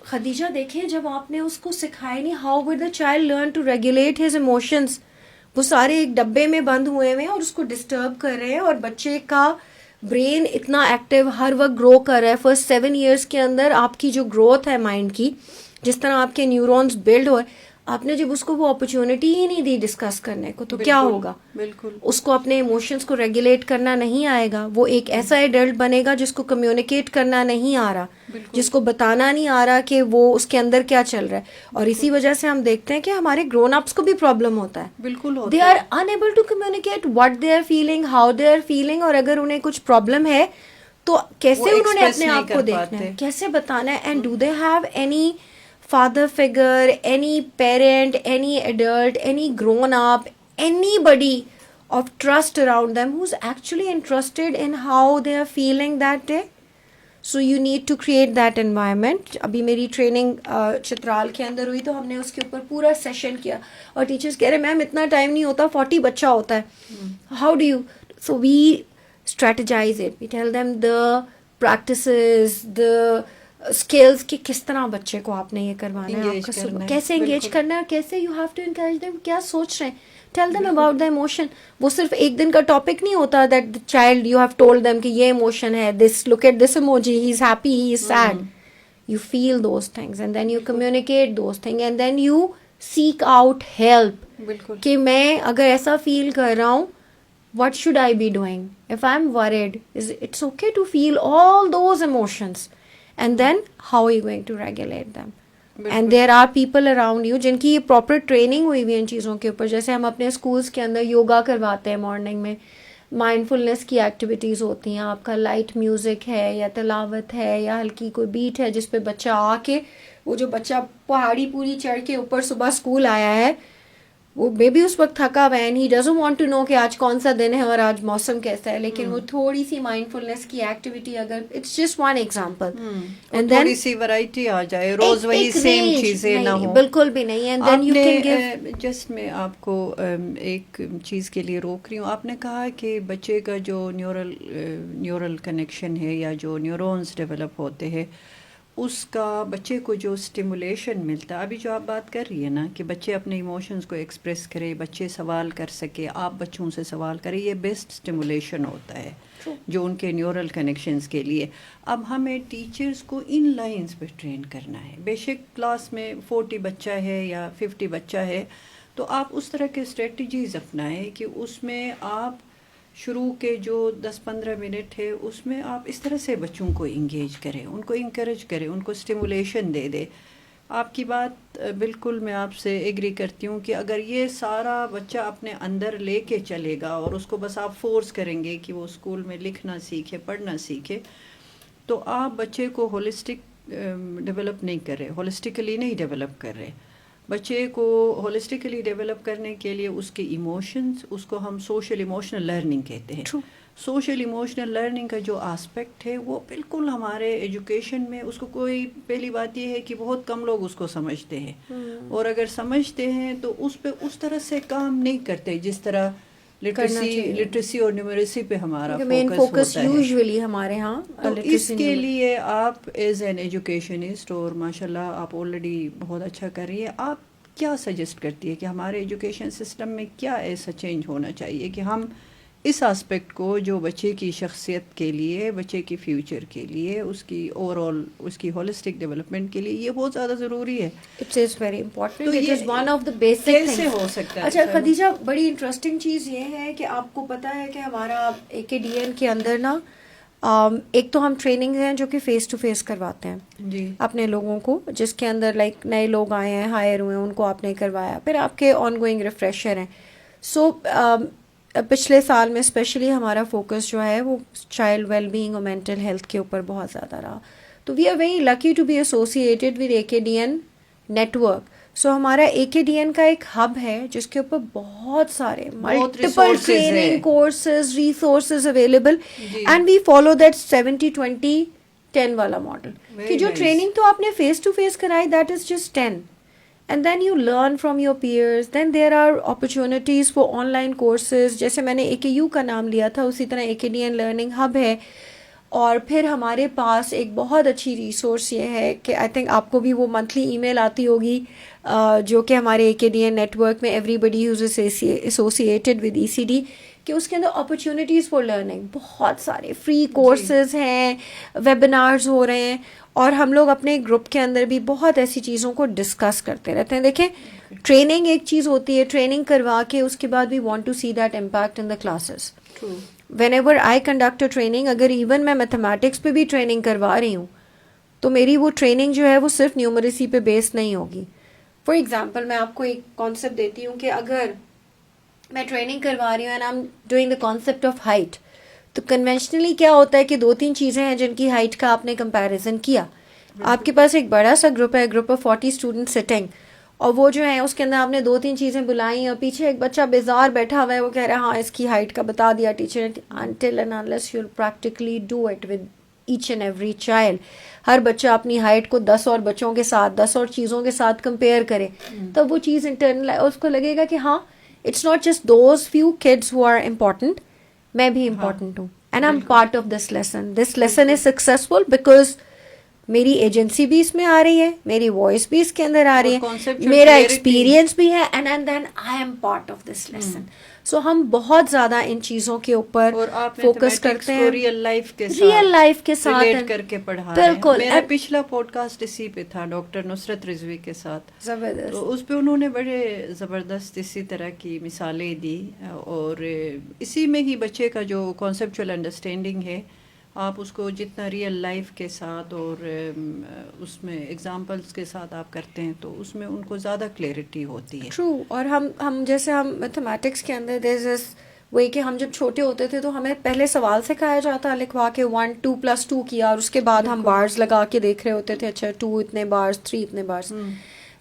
خدیجہ دیکھیں, جب آپ نے اس کو سکھایا نہیں, how will the child learn to regulate his emotions. وہ سارے ایک ڈبے میں بند ہوئے ہوئے ہیں اور اس کو ڈسٹرب کر رہے ہیں, اور بچے کا برین اتنا ایکٹیو ہر وقت گرو کر رہا ہے. فرسٹ 7 ایئرس کے اندر آپ کی جو گروتھ ہے مائنڈ کی, جس طرح آپ کے نیورونز بلڈ ہوئے, آپ نے جب اس کو وہ اپرچونٹی ہی نہیں دی ڈسکس کرنے کو, تو کیا ہوگا؟ بالکل اس کو اپنے ایموشنز کو ریگولیٹ کرنا نہیں آئے گا. وہ ایک ایسا ایڈلٹ بنے گا جس کو کمیونیکیٹ کرنا نہیں آ رہا, جس کو بتانا نہیں آ رہا کہ وہ اس کے اندر کیا چل رہا ہے. اور اسی وجہ سے ہم دیکھتے ہیں کہ ہمارے گرون اپس کو بھی پرابلم ہوتا ہے. بالکل, they are unable to communicate what they are feeling, how they are feeling. اور اگر انہیں کچھ پرابلم ہے تو کیسے انہوں نے اپنے آپ کو دیکھنا ہے, کیسے بتانا ہے. And do they have any father figure, any parent, any adult, any grown up, anybody of trust around them who's actually interested in how they are feeling that day? So you need to create that environment. ابھی میری ٹریننگ چترال کے اندر ہوئی تو ہم نے اس کے اوپر پورا سیشن کیا, اور ٹیچرس کہہ رہے میم اتنا ٹائم نہیں ہوتا, 40 بچہ ہوتا ہے, how do you? So we strategize it. We tell them the practices, the skills کہ کس طرح بچے کو آپ نے یہ کروانا ہے, آپ کا کیسے انگیج کرنا ہے, کیسے you have to encourage them, کیا سوچ رہے ہیں, tell them about the emotion. وہ صرف ایک دن کا ٹاپک نہیں ہوتا that the child you have told them کہ یہ ایموشن ہے, this look at this emoji, he is happy, he is sad. You feel those things and then you communicate those thing, and then you seek out help کہ میں اگر ایسا فیل کر رہا ہوں, what should I be doing? If I'm worried, it's okay to feel all those emotions. And then how are you going to regulate them? And there are people around you جن کی پراپر ٹریننگ ہوئی ہوئی ان چیزوں کے اوپر. جیسے ہم اپنے اسکولس کے اندر یوگا کرواتے ہیں مارننگ میں, مائنڈ فلنس کی ایکٹیویٹیز ہوتی ہیں, آپ کا لائٹ میوزک ہے یا تلاوت ہے یا ہلکی کوئی بیٹ ہے جس پہ بچہ آ کے, وہ جو بچہ پہاڑی پوری چڑھ کے اوپر صبح اسکول آیا ہے, وہ مے بی اس وقت تھکا ہوا ہے, he doesn't want to know کہ آج کون سا دن ہے اور آج موسم کیسا ہے, لیکن وہ تھوڑی سی مائنڈ فلنس کی ایکٹیویٹی, اگر it's just one example, and تھوڑی سی ویرائٹی آ جائے, روز وہی سیم چیزیں نہ ہوں, بالکل بھی نہیں. And then you can give. Just میں آپ کو ایک چیز کے لیے روک رہی ہوں. آپ نے کہا کہ بچے کا جو نیورل کنیکشن ہے یا جو نیورونز ڈیولپ ہوتے ہیں, اس کا بچے کو جو اسٹیمولیشن ملتا ہے, ابھی جو آپ بات کر رہی ہے نا کہ بچے اپنے ایموشنز کو ایکسپریس کرے, بچے سوال کر سکے, آپ بچوں سے سوال کریں, یہ بیسٹ اسٹیمولیشن ہوتا ہے جو ان کے نیورل کنیکشنز کے لیے. اب ہمیں ٹیچرز کو ان لائنز پہ ٹرین کرنا ہے. بے شک کلاس میں 40 بچہ ہے یا 50 بچہ ہے, تو آپ اس طرح کے اسٹریٹجیز اپنائیں کہ اس میں آپ شروع کے جو 10-15 منٹ ہے اس میں آپ اس طرح سے بچوں کو انگیج کریں، ان کو انکریج کریں، ان کو اسٹیمولیشن دے دیں. آپ کی بات بالکل میں آپ سے ایگری کرتی ہوں کہ اگر یہ سارا بچہ اپنے اندر لے کے چلے گا اور اس کو بس آپ فورس کریں گے کہ وہ اسکول میں لکھنا سیکھے، پڑھنا سیکھے، تو آپ بچے کو ہولسٹک ڈیولپ نہیں کر رہے، ہولسٹکلی نہیں ڈیولپ کر رہے. بچے کو ہولسٹکلی ڈیولپ کرنے کے لیے اس کے ایموشنز، اس کو ہم سوشل ایموشنل لرننگ کہتے ہیں. True. سوشل ایموشنل لرننگ کا جو آسپیکٹ ہے وہ بالکل ہمارے ایجوکیشن میں اس کو کوئی، پہلی بات یہ ہے کہ بہت کم لوگ اس کو سمجھتے ہیں، اور اگر سمجھتے ہیں تو اس پہ اس طرح سے کام نہیں کرتے جس طرح لٹریسی اور نیومریسی پہ ہمارا مین فوکس فوکس ہوتا ہے. یوزلی ہمارے ہاں تو اس کے لیے آپ ایز این ایجوکیشنسٹ، اور ماشاء اللہ آپ آلریڈی بہت اچھا کر رہی ہے، آپ کیا سجیسٹ کرتی ہے کہ ہمارے ایجوکیشن سسٹم میں کیا ایسا چینج ہونا چاہیے کہ ہم اس آسپیکٹ کو جو بچے کی شخصیت کے لیے، بچے کی فیوچر کے لیے، اس کی اوور آل اس کی ہولسٹک ڈیولپمنٹ کے لیے یہ بہت زیادہ ضروری ہے. اٹ از ویری امپورٹنٹ، تو it is one of the basic کیسے ہو سکتا ہے؟ اچھا خدیجہ، بڑی انٹرسٹنگ چیز یہ ہے کہ آپ کو پتہ ہے کہ ہمارا AKDN کے اندر نا ایک تو ہم ٹریننگ ہیں جو کہ فیس ٹو فیس کرواتے ہیں جی اپنے لوگوں کو، جس کے اندر لائک نئے لوگ آئے ہیں، ہائر ہوئے ہیں، ان کو آپ نے کروایا، پھر آپ کے آن گوئنگ ریفریشر ہیں. سو پچھلے سال میں اسپیشلی ہمارا فوکس جو ہے وہ چائلڈ ویل بینگ اور مینٹل ہیلتھ کے اوپر بہت زیادہ رہا. تو we are very lucky to be associated with AKDN network. So ہمارا AKDN کا ایک ہب ہے جس کے اوپر بہت سارے multiple training courses, resources available, and we follow that 70-20-10 والا ماڈل کہ جو ٹریننگ تو آپ نے فیس ٹو فیس کرائی that is just 10. And then you learn from your peers. Then there are opportunities for online courses. جیسے میں نے AKU کا نام لیا تھا، اسی طرح AKDN لرننگ ہب ہے. اور پھر ہمارے پاس ایک بہت اچھی ریسورس یہ ہے کہ آئی تھنک آپ کو بھی وہ منتھلی ای میل آتی ہوگی جو کہ ہمارے AKDN نیٹورک میں everybody who's associated with ECD، کہ اس کے اندر اپرچونیٹیز فار لرننگ بہت سارے فری کورسز ہیں، ویبینارز ہو رہے ہیں، اور ہم لوگ اپنے گروپ کے اندر بھی بہت ایسی چیزوں کو ڈسکس کرتے رہتے ہیں. دیکھیں ٹریننگ ایک چیز ہوتی ہے، ٹریننگ کروا کے اس کے بعد we want to see that impact in the classes. Whenever I conduct a training, اگر ایون میں میتھمیٹکس پہ بھی ٹریننگ کروا رہی ہوں تو میری وہ ٹریننگ جو ہے وہ صرف نیومریسی پہ بیس نہیں ہوگی. فار ایگزامپل میں آپ کو ایک کانسیپٹ دیتی ہوں کہ اگر میں ٹریننگ کروا رہی ہوں and I am doing the concept of height, تو کنونشنلی کیا ہوتا ہے کہ 2-3 چیزیں ہیں جن کی ہائٹ کا آپ نے کمپیریزن کیا. آپ کے پاس ایک بڑا سا گروپ ہے، گروپ آف 40 اسٹوڈنٹ سٹنگ، اور وہ جو ہے اس کے اندر آپ نے 2-3 چیزیں بلائی، اور پیچھے ایک بچہ بیزار بیٹھا ہوا ہے، وہ کہہ رہا ہے ہاں اس کی ہائٹ کا بتا دیا ٹیچر نے. until and unless you'll practically do it with each and every child، ہر بچہ اپنی ہائٹ کو 10 اور بچوں کے ساتھ، 10 اور چیزوں کے ساتھ کمپیئر کرے، تب وہ چیز انٹرنل اس کو لگے گا کہ ہاں it's not just those few kids who are important, میں بھی امپورٹنٹ ہوں، and I am part of this lesson. This lesson is successful because میری ایجنسی بھی اس میں آ رہی ہے، میری وائس بھی اس کے اندر آ رہی ہے، میرا ایکسپیرینس بھی ہے، and then I am part of this lesson. So ہم بہت زیادہ ان چیزوں کے اوپر فوکس کرتے ہیں، ریئل لائف کے ساتھ ریلیٹ کر کے پڑھا رہے ہیں. بالکل. میرا پچھلا پوڈ کاسٹ اسی پہ تھا ڈاکٹر نصرت رضوی کے ساتھ، زبردست. تو اس پہ انہوں نے بڑے زبردست اسی طرح کی مثالیں دی، اور اسی میں ہی بچے کا جو کانسیپچل انڈرسٹینڈنگ ہے آپ اس کو جتنا ریئل لائف کے ساتھ اور اس میں ایگزامپلس کے ساتھ آپ کرتے ہیں تو اس میں ان کو زیادہ کلیئرٹی ہوتی ہے. ٹرو. اور ہم جیسے ہم میتھمیٹکس کے اندر دیر از وہی کہ ہم جب چھوٹے ہوتے تھے تو ہمیں پہلے سوال سکھایا جاتا لکھوا کے 1 2 + 2 کیا، اور اس کے بعد ہم بارز لگا کے دیکھ رہے ہوتے تھے، اچھا 2 اتنے بارز، 3 اتنے bars.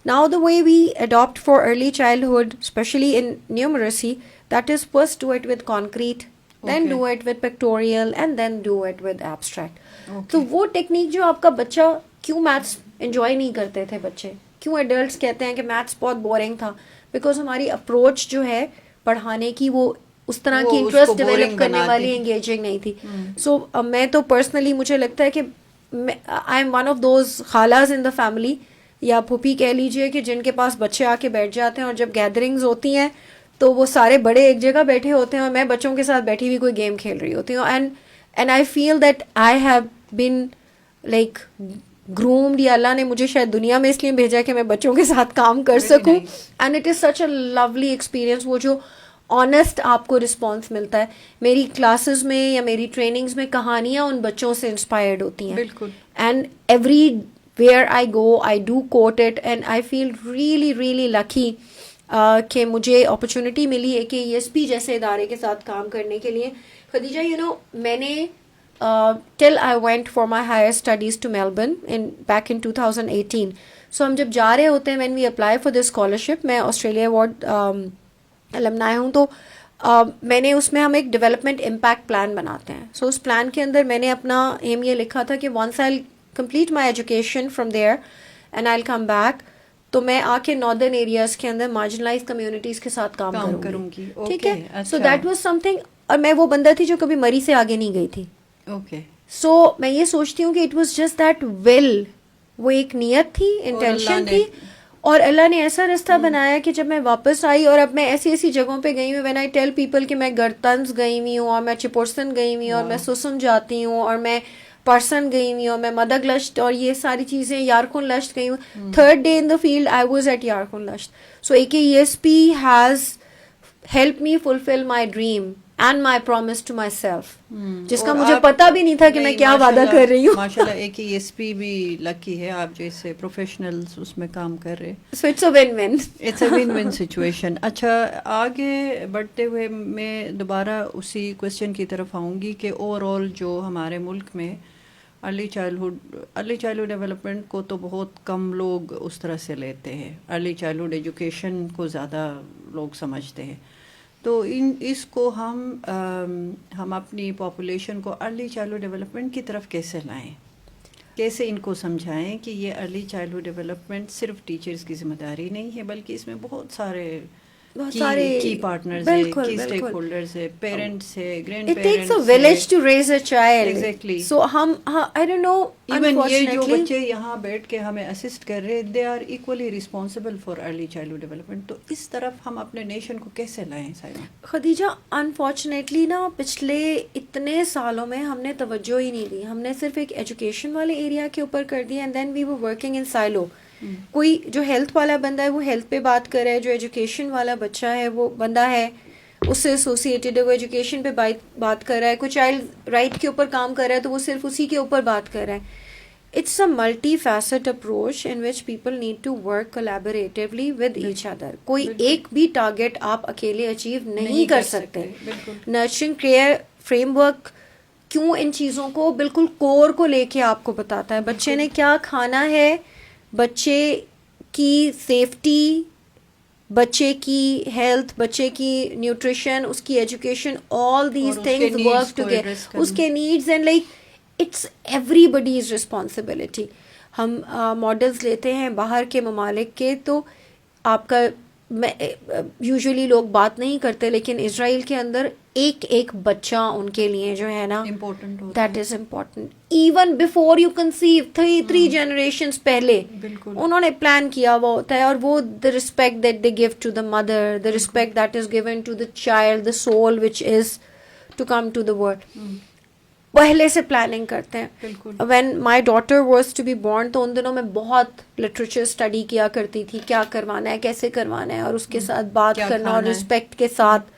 Now the way we adopt for early childhood, especially in numeracy, that is first do it with concrete, then do it with pictorial, and then do it with abstract. تو وہ ٹیکنیک جو آپ کا بچہ، کیوں میتھس انجوائے نہیں کرتے تھے بچے، کیوں ایڈلٹس کہتے ہیں کہ میتھس بہت بورنگ تھا، بیکاز ہماری اپروچ جو ہے پڑھانے کی وہ اس طرح کی انٹرسٹ ڈیولپ کرنے والی انگیجنگ نہیں تھی. سو میں تو پرسنلی مجھے لگتا ہے کہ I am one of those خالہز ان دا فیملی یا پھوپھی کہہ لیجئے کہ جن کے پاس بچے آ کے بیٹھ جاتے ہیں، اور جب گیدرنگز ہوتی ہیں تو وہ سارے بڑے ایک جگہ بیٹھے ہوتے ہیں اور میں بچوں کے ساتھ بیٹھی ہوئی کوئی گیم کھیل رہی ہوتی ہوں. And I feel that I have been like groomed, یا اللہ نے مجھے شاید دنیا میں اس لیے بھیجا کہ میں بچوں کے ساتھ کام کر سکوں. And it is such a lovely experience. وہ جو آنیسٹ آپ کو رسپانس ملتا ہے. میری کلاسز میں یا میری ٹریننگز میں کہانیاں ان بچوں سے انسپائرڈ ہوتی ہیں. بالکل. And everywhere I go I do quote it and I feel really really lucky کہ مجھے اپرچونٹی ملی ہے کہ ESP جیسے ادارے کے ساتھ کام کرنے کے لیے. خدیجہ میں نے till I went for my higher studies to Melbourne back in 2018. So ہم جب جا رہے ہوتے ہیں when we apply for this scholarship, میں آسٹریلیا ایوارڈ alumni ہوں, تو میں نے اس میں ہم ایک ڈیولپمنٹ امپیکٹ پلان بناتے ہیں. سو اس پلان کے اندر میں نے اپنا ایم یہ لکھا تھا کہ once I'll complete my education from there and I'll come back, تو میں آ کے ناردرن ایریاز کے اندر مارجنلائز کمیونٹیز کے ساتھ کام کروں گی. ٹھیک ہے. So that was some thing. اور میں وہ بندہ تھی جو کبھی مری سے آگے نہیں گئی تھی. اوکے. سو میں یہ سوچتی ہوں کہ it was just that will, وہ ایک نیت تھی, انٹینشن تھی, اور اللہ نے ایسا رستہ بنایا کہ جب میں واپس آئی اور اب میں ایسی ایسی جگہوں پہ گئی ہوں, وین آئی ٹیل پیپل کہ میں گرتنز گئی ہوئی ہوں, اور میں چپورسن گئی ہوئی ہوں, اور میں سسم جاتی ہوں, اور میں پرسن گئی ہوئی ہوں, میں مدگ لشت اور یہ ساری چیزیں, یارکن لشت گئی ہوں. Third day in the field I was at Yarkhun Lasht. So ESP has help me fulfil my dream and my promise to myself, جس کا مجھے پتا بھی نہیں تھا کہ میں کیا وعدہ کر رہی ہوں. ماشاءاللہ ESP بھی لکی ہے آپ جیسے پروفیشنلز اس میں کام کر رہے. So it's a one one, it's a one one situation. اچھا, آگے بڑھتے ہوئے میں دوبارہ اسی کوشچن کی طرف آؤں گی کہ اوور آل جو ہمارے ملک میں ارلی چائلڈہڈ ڈیولپمنٹ کو تو بہت کم لوگ اس طرح سے لیتے ہیں. ارلی چائلڈہڈ ایجوکیشن کو زیادہ لوگ سمجھتے ہیں. تو اس کو ہم اپنی پاپولیشن کو ارلی چائلڈہڈ ڈیولپمنٹ کی طرف کیسے لائیں, کیسے ان کو سمجھائیں کہ یہ ارلی چائلڈہڈ ڈیولپمنٹ صرف ٹیچرز کی ذمہ داری نہیں ہے, بلکہ اس میں بہت سارے کی پارٹنرز ہیں, کی اسٹیک ہولڈرز ہیں, پیرنٹس ہیں, grand parents. It takes a village to raise a child. Exactly. So I don't know, even یہ جو بچے یہاں بیٹھ کے ہمیں اسسٹ کر رہے, they are equally responsible for early childhood development. تو اس طرف ہم اپنے نیشن کو کیسے لائیں سائمہ؟ خدیجہ, انفارچونیٹلی نا پچھلے اتنے سالوں میں ہم نے توجہ ہی نہیں دی. ہم نے صرف ایک ایجوکیشن والے ایریا کے اوپر کر دیا, and then we were working in سائلو. کوئی جو ہیلتھ والا بندہ ہے وہ ہیلتھ پہ بات کر رہا ہے, جو ایجوکیشن والا بچہ ہے وہ بندہ ہے اس سے ایسوسیٹیڈ ہے, وہ ایجوکیشن پہ بات کر رہا ہے. کوئی چائلڈ رائٹ کے اوپر کام کر رہا ہے تو وہ صرف اسی کے اوپر بات کر رہا ہے. It's a multifaceted approach in which people need to work collaboratively with each other. کوئی ایک بھی ٹارگیٹ آپ اکیلے اچیو نہیں کر سکتے. نرچرنگ کیئر فریم ورک کیوں ان چیزوں کو بالکل کور کو لے کے آپ کو بتاتا ہے. بچے نے کیا کھانا ہے, بچے کی سیفٹی, بچے کی ہیلتھ, بچے کی نیوٹریشن, اس کی education, all these things work together, اس کے needs, and like it's everybody's responsibility. ہم ماڈلز لیتے ہیں باہر کے ممالک کے, تو آپ کا یوزلی لوگ بات نہیں کرتے, لیکن اسرائیل کے اندر ایک بچہ ان کے لیے جو ہے نا that is important. Even before you conceive, 3 generations پہلے انہوں نے پلان کیا ہوا ہوتا ہے. اور وہ the respect that they give to the mother, the respect that is given to the child, the soul which is to come to the world, پہلے سے پلاننگ کرتے ہیں. When my daughter was to be born, تو ان دنوں میں بہت لٹریچر اسٹڈی کیا کرتی تھی, کیا کروانا ہے, کیسے کروانا ہے, اور اس کے ساتھ بات کرنا, اور رسپیکٹ کے ساتھ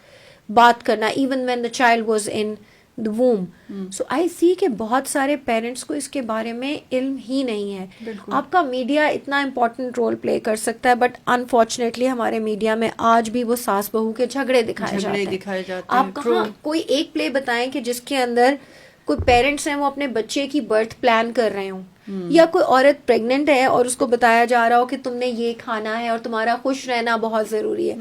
بات کرنا, even when the child was in the womb. So I see کہ بہت سارے پیرنٹس کو اس کے بارے میں علم ہی نہیں ہے. آپ کا میڈیا اتنا امپورٹنٹ رول پلے کر سکتا ہے, بٹ انفارچونیٹلی ہمارے میڈیا میں آج بھی وہ ساس بہو کے جھگڑے دکھائے جاتے ہیں. آپ کہاں کوئی ایک پلے بتائیں کہ جس کے اندر کوئی پیرنٹس ہیں وہ اپنے بچے کی برتھ پلان کر رہے ہوں, یا کوئی عورت پریگننٹ ہے اور اس کو بتایا جا رہا ہو کہ تم نے یہ کھانا ہے اور تمہارا خوش رہنا بہت ضروری ہے.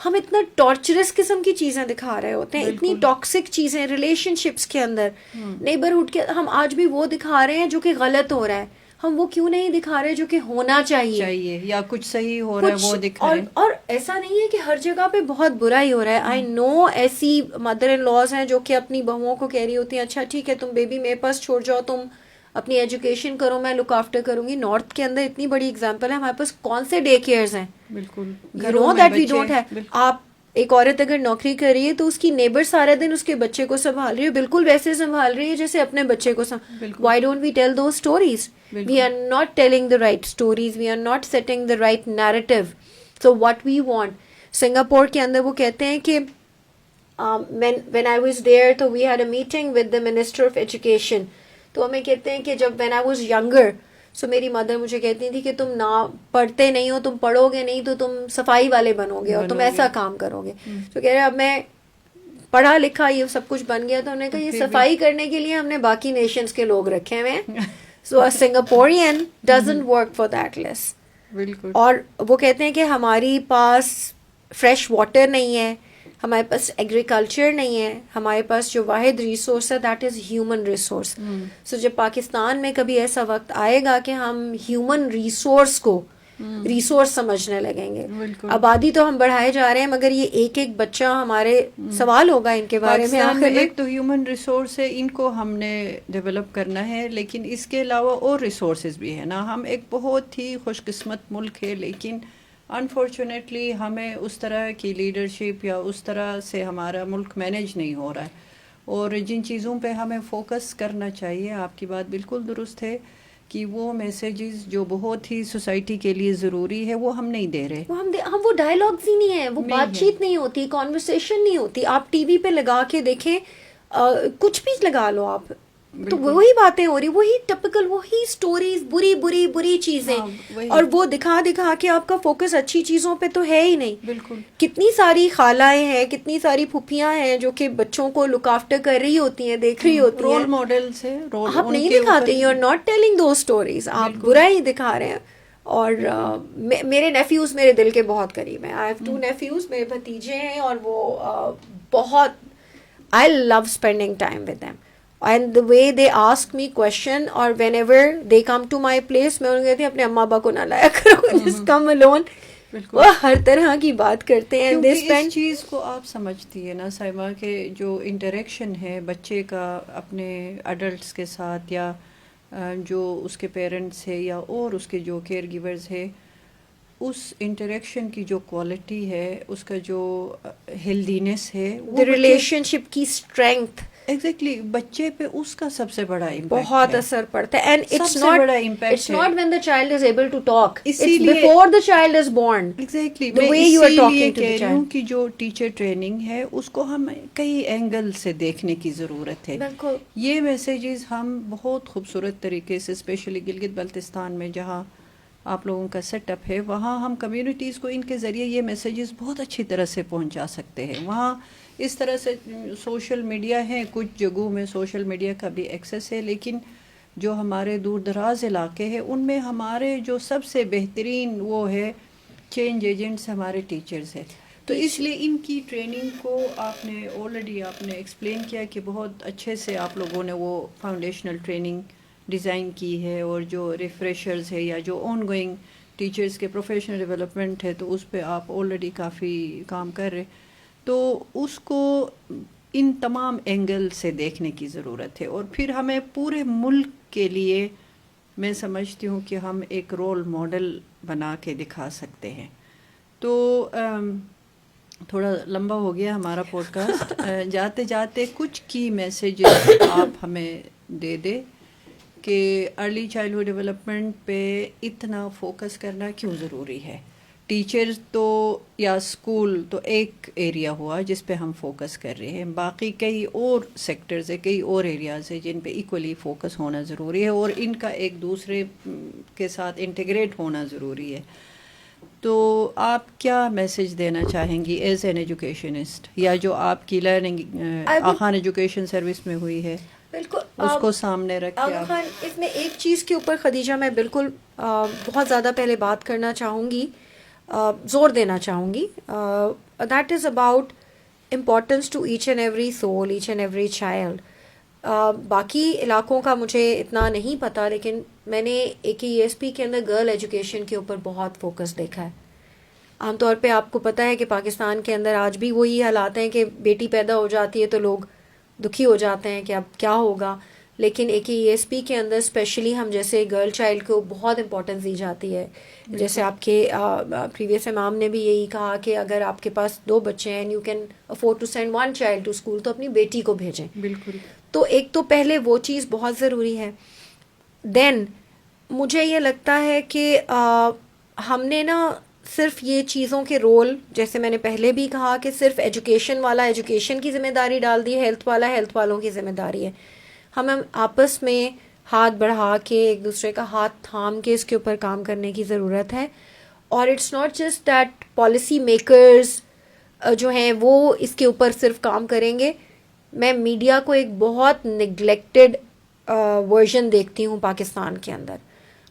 ہم اتنا ٹارچرس قسم کی چیزیں دکھا رہے ہوتے ہیں, اتنی ٹاکسک چیزیں ریلیشن شپس کے اندر, نیبرہڈ کے, ہم آج بھی وہ دکھا رہے ہیں جو کہ غلط ہو رہا ہے. ہم وہ کیوں نہیں دکھا رہے جو کہ ہونا چاہیے, یا کچھ صحیح ہو رہا ہے وہ دکھا رہے ہیں. اور ایسا نہیں ہے کہ ہر جگہ پہ بہت برا ہی ہو رہا ہے. آئی نو ایسی مدر ان لاز ہیں جو کہ اپنی بہوؤں کو کہہ رہی ہوتی ہیں, اچھا ٹھیک ہے تم بیبی میرے پاس چھوڑ جاؤ, تم اپنی ایجوکیشن کرو, میں لک آفٹر کروں گی. نارتھ کے اندر اتنی بڑی اگزامپل ہے, ہمارے پاس کون سے ڈے کیئرز ہیں, بالکل you know that we don't have. آپ ایک عورت اگر نوکری کر رہی ہے تو اس کی نیبر سارا دن اس کے بچے کو سنبھال رہی ہے, بالکل ویسے سنبھال رہی ہے جیسے اپنے بچے کو why don't we tell those stories? We are not telling the right stories, we are not setting the right narrative. So what we want, Singapore کے اندر وہ کہتے ہیں کہ when I was there تو we had a meeting with the Minister of Education. تو ہمیں کہتے ہیں کہ جب when I was younger, سو میری مدر مجھے کہتی تھی کہ تم نہ پڑھتے نہیں ہو, تم پڑھو گے نہیں تو تم صفائی والے بنو گے اور تم ایسا کام کرو گے. تو کہہ رہے اب میں پڑھا لکھا یہ سب کچھ بن گیا, تو ہم نے کہا یہ صفائی کرنے کے لیے ہم نے باقی نیشنز کے لوگ رکھے ہوئے ہیں. سو a Singaporean doesn't work for that less. بالکل. اور وہ کہتے ہیں کہ ہماری پاس فریش واٹر نہیں ہے, ہمارے پاس ایگریکلچر نہیں ہے, ہمارے پاس جو واحد ریسورس ہے دیٹ از ہیومن ریسورس. سو جب پاکستان میں کبھی ایسا وقت آئے گا کہ ہم ہیومن ریسورس کو ریسورس سمجھنے لگیں گے. آبادی تو ہم بڑھائے جا رہے ہیں مگر یہ ایک ایک بچہ ہمارے سوال ہوگا ان کے بارے میں. آخر میں ایک تو ہیومن ریسورس ہے, ان کو ہم نے ڈیولپ کرنا ہے, لیکن اس کے علاوہ اور ریسورسز بھی ہیں نا. ہم ایک بہت ہی خوش قسمت ملک ہے, لیکن انفارچونیٹلی ہمیں اس طرح کی لیڈرشپ یا اس طرح سے ہمارا ملک مینیج نہیں ہو رہا ہے. اور جن چیزوں پہ ہمیں فوکس کرنا چاہیے, آپ کی بات بالکل درست ہے کہ وہ میسیجز جو بہت ہی سوسائٹی کے لیے ضروری ہے وہ ہم نہیں دے رہے. ہم وہ ڈائلاگز ہی نہیں ہیں, وہ بات چیت نہیں ہوتی, کانورسیشن نہیں ہوتی. آپ ٹی وی پہ لگا کے دیکھیں, کچھ بھی لگا لو آپ, تو وہی باتیں ہو رہی, وہی ٹپیکل, وہی سٹوریز, بری بری بری چیزیں, اور وہ دکھا دکھا کے آپ کا فوکس اچھی چیزوں پہ تو ہے ہی نہیں. بالکل. کتنی ساری خالائیں ہیں, کتنی ساری پھوپھیاں ہیں جو کہ بچوں کو لک آفٹر کر رہی ہوتی ہیں, دیکھ رہی ہوتی ہیں. رول ماڈلز ہے, آپ نہیں دکھاتے, you are not telling those stories, آپ برا ہی دکھا رہے ہیں. اور میرے نیفیوز میرے دل کے بہت قریب ہیں. آئی ہیو 2 نیفیوز, میرے بھتیجے ہیں, اور وہ بہت, I love spending time with them. And the way they ask me question, or whenever they come to my place, میں انہیں کہتی ہوں اپنے اماں ابا کو نہ لایا کرو, just come alone. وہ ہر طرح کی بات کرتے ہیں. اس چیز کو آپ سمجھتی ہے نا سائمہ, کہ جو انٹریکشن ہے بچے کا اپنے ایڈلٹس کے ساتھ, یا جو اس کے پیرنٹس ہے, یا اور اس کے جو کیئر گیورز ہے, اس انٹریکشن کی جو کوالٹی ہے, اس کا جو ہیلدینس ہے, ریلیشن شپ کی اسٹرینتھ, ایگزیکٹلی بچے پہ اس کا سب سے بڑا امپیکٹ, بہت اثر پڑتا ہے. And it's not when the child is able to talk, it's before the child is born. Exactly the way you are talking to the کہہ رہی ہوں child. کہ جو ٹیچر ٹریننگ ہے اس کو ہم کئی اینگل سے دیکھنے کی ضرورت ہے. بالکل. یہ میسیجز ہم بہت خوبصورت طریقے سے, اسپیشلی گلگت بلتستان میں جہاں آپ لوگوں کا سیٹ اپ ہے, وہاں ہم کمیونٹیز کو ان کے ذریعے یہ میسیجز بہت اچھی طرح سے پہنچا سکتے ہیں. وہاں اس طرح سے سوشل میڈیا ہے, کچھ جگہوں میں سوشل میڈیا کا بھی ایکسیس ہے, لیکن جو ہمارے دور دراز علاقے ہیں ان میں ہمارے جو سب سے بہترین وہ ہے چینج ایجنٹس ہمارے ٹیچرز ہیں. تو اس لیے ان کی ٹریننگ کو آپ نے آلریڈی آپ نے ایکسپلین کیا کہ بہت اچھے سے آپ لوگوں نے وہ فاؤنڈیشنل ٹریننگ ڈیزائن کی ہے, اور جو ریفریشرز ہے یا جو آن گوئنگ ٹیچرز کے پروفیشنل ڈیولپمنٹ ہے تو اس پہ آپ آلریڈی کافی کام کر رہے. تو اس کو ان تمام اینگل سے دیکھنے کی ضرورت ہے, اور پھر ہمیں پورے ملک کے لیے میں سمجھتی ہوں کہ ہم ایک رول ماڈل بنا کے دکھا سکتے ہیں. تو تھوڑا لمبا ہو گیا ہمارا پوڈ کاسٹ, جاتے جاتے کچھ کی میسیجز آپ ہمیں دے دے کہ ارلی چائلڈہڈ ڈیولپمنٹ پہ اتنا فوکس کرنا کیوں ضروری ہے. ٹیچر تو یا اسکول تو ایک ایریا ہوا جس پہ ہم فوکس کر رہے ہیں, باقی کئی اور سیکٹرز ہیں, کئی اور ایریاز ہیں جن پہ ایکولی فوکس ہونا ضروری ہے, اور ان کا ایک دوسرے کے ساتھ انٹیگریٹ ہونا ضروری ہے. تو آپ کیا میسیج دینا چاہیں گی ایز این ایجوکیشنسٹ, یا جو آپ کی لرننگ آخان ایجوکیشن سروس میں ہوئی ہے, بالکل اس کو سامنے رکھ کے آپ. اس میں ایک چیز کے اوپر خدیجہ میں بالکل بہت زیادہ پہلے بات کرنا چاہوں گی, زور دینا چاہوں گی. That is about importance to each and every soul, each and every child. باقی علاقوں کا مجھے اتنا نہیں پتہ, لیکن میں نے ایک ای ایس پی کے اندر گرل ایجوکیشن کے اوپر بہت فوکس دیکھا ہے. عام طور پہ آپ کو پتہ ہے کہ پاکستان کے اندر آج بھی وہی حالات ہیں کہ بیٹی پیدا ہو جاتی ہے تو لوگ دکھی ہو جاتے ہیں کہ اب کیا ہوگا. لیکن ایک ESP کے اندر اسپیشلی ہم جیسے گرل چائلڈ کو بہت امپورٹنس دی جاتی ہے. جیسے آپ کے پریویس امام نے بھی یہی کہا کہ اگر آپ کے پاس 2 بچے ہیں, you can afford to send 1 child to school, تو اپنی بیٹی کو بھیجیں. بالکل. تو ایک تو پہلے وہ چیز بہت ضروری ہے. دین مجھے یہ لگتا ہے کہ ہم نے نا صرف یہ چیزوں کے رول, جیسے میں نے پہلے بھی کہا کہ صرف ایجوکیشن والا ایجوکیشن کی ذمہ داری ڈال دی, ہیلتھ والا ہیلتھ والوں کی ذمہ داری ہے. ہمیں آپس میں ہاتھ بڑھا کے ایک دوسرے کا ہاتھ تھام کے اس کے اوپر کام کرنے کی ضرورت ہے. اور it's not just that policy makers جو ہیں وہ اس کے اوپر صرف کام کریں گے. میں میڈیا کو ایک بہت نگلیکٹڈ ورژن دیکھتی ہوں پاکستان کے اندر.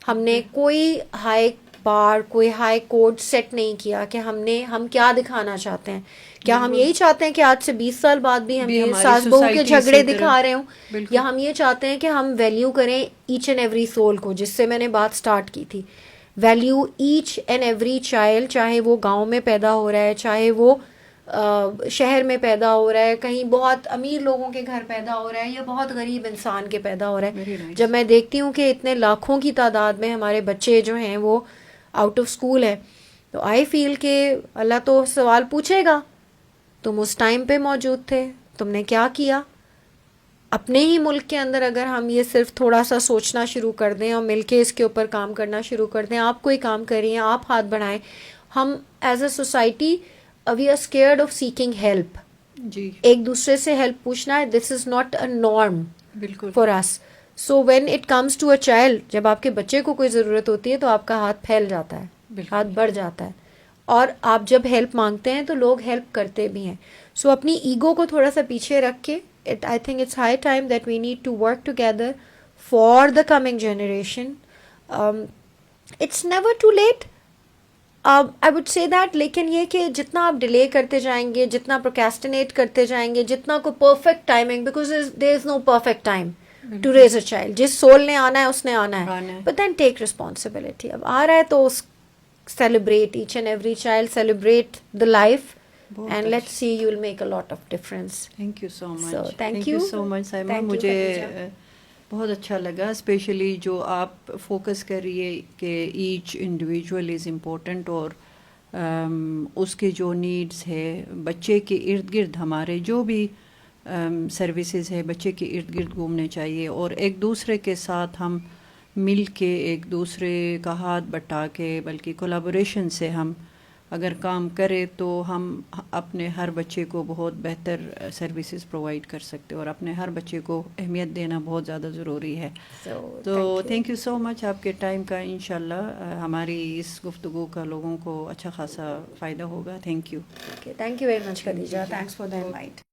ہم نے کوئی ہائی بار, کوئی ہائی کوڈ سیٹ نہیں کیا کہ ہم کیا دکھانا چاہتے ہیں. کیا ہم یہی چاہتے ہیں کہ آج سے 20 سال بعد بھی ہم یہ ساس بہو کے جھگڑے دکھا رہے ہوں, یا ہم یہ چاہتے ہیں کہ ہم ویلیو کریں ایچ اینڈ ایوری سول کو, جس سے میں نے بات سٹارٹ کی تھی. Value each and every child, چاہے وہ گاؤں میں پیدا ہو رہا ہے, چاہے وہ شہر میں پیدا ہو رہا ہے, کہیں بہت امیر لوگوں کے گھر پیدا ہو رہا ہے, یا بہت غریب انسان کے پیدا ہو رہا ہے. جب میں دیکھتی ہوں کہ اتنے لاکھوں کی تعداد میں ہمارے بچے جو ہیں وہ آؤٹ آف اسکول ہے, تو آئی فیل کہ اللہ تو سوال پوچھے گا, تم اس ٹائم پہ موجود تھے, تم نے کیا کیا. اپنے ہی ملک کے اندر اگر ہم یہ صرف تھوڑا سا سوچنا شروع کر دیں اور مل کے اس کے اوپر کام کرنا شروع کر دیں, آپ کوئی کام کریے, آپ ہاتھ بڑھائیں. ہم as a society we are scared of seeking help. جی, ایک دوسرے سے ہیلپ پوچھنا ہے, this is not a norm بالکل for us. So when it comes to a child, جب آپ کے بچے کو کوئی ضرورت ہوتی ہے تو آپ کا ہاتھ پھیل جاتا ہے, ہاتھ بڑھ جاتا ہے, اور آپ جب ہیلپ مانگتے ہیں تو لوگ ہیلپ کرتے بھی ہیں. سو اپنی ایگو کو تھوڑا سا پیچھے رکھ کے, I think it's high time that we need to work together for the coming generation. It's never too late. I would say that, لیکن یہ کہ جتنا آپ ڈیلے کرتے جائیں گے, جتنا پروکیسٹینیٹ کرتے جائیں گے, جتنا کو perfect timing, because there is no perfect time to raise a child. جس سول نے آنا ہے اس نے آنا ہے, but then take responsibility. اب آ رہا ہے تو celebrate each and every child, celebrate the life. And let's see, you'll make a lot of difference. Thank you so much. So thank you so much Saima. مجھے بہت اچھا لگا, اسپیشلی جو آپ فوکس کر رہی ہے کہ ایچ انڈیویجول از امپورٹنٹ, اور اس کے جو نیڈس ہے بچے کے ارد گرد, ہمارے جو بھی سروسز ہے بچے کے ارد گرد گھومنے چاہیے, اور ایک دوسرے کے ساتھ ہم مل کے ایک دوسرے کا ہاتھ بٹا کے, بلکہ کولیبوریشن سے ہم اگر کام کرے تو ہم اپنے ہر بچے کو بہت بہتر سروسز پرووائڈ کر سکتے, اور اپنے ہر بچے کو اہمیت دینا بہت زیادہ ضروری ہے. تو تھینک یو سو مچ آپ کے ٹائم کا. انشاءاللہ ہماری اس گفتگو کا لوگوں کو اچھا خاصا فائدہ ہوگا. Thank you. Thank you very much Khadija. Thanks for the invite.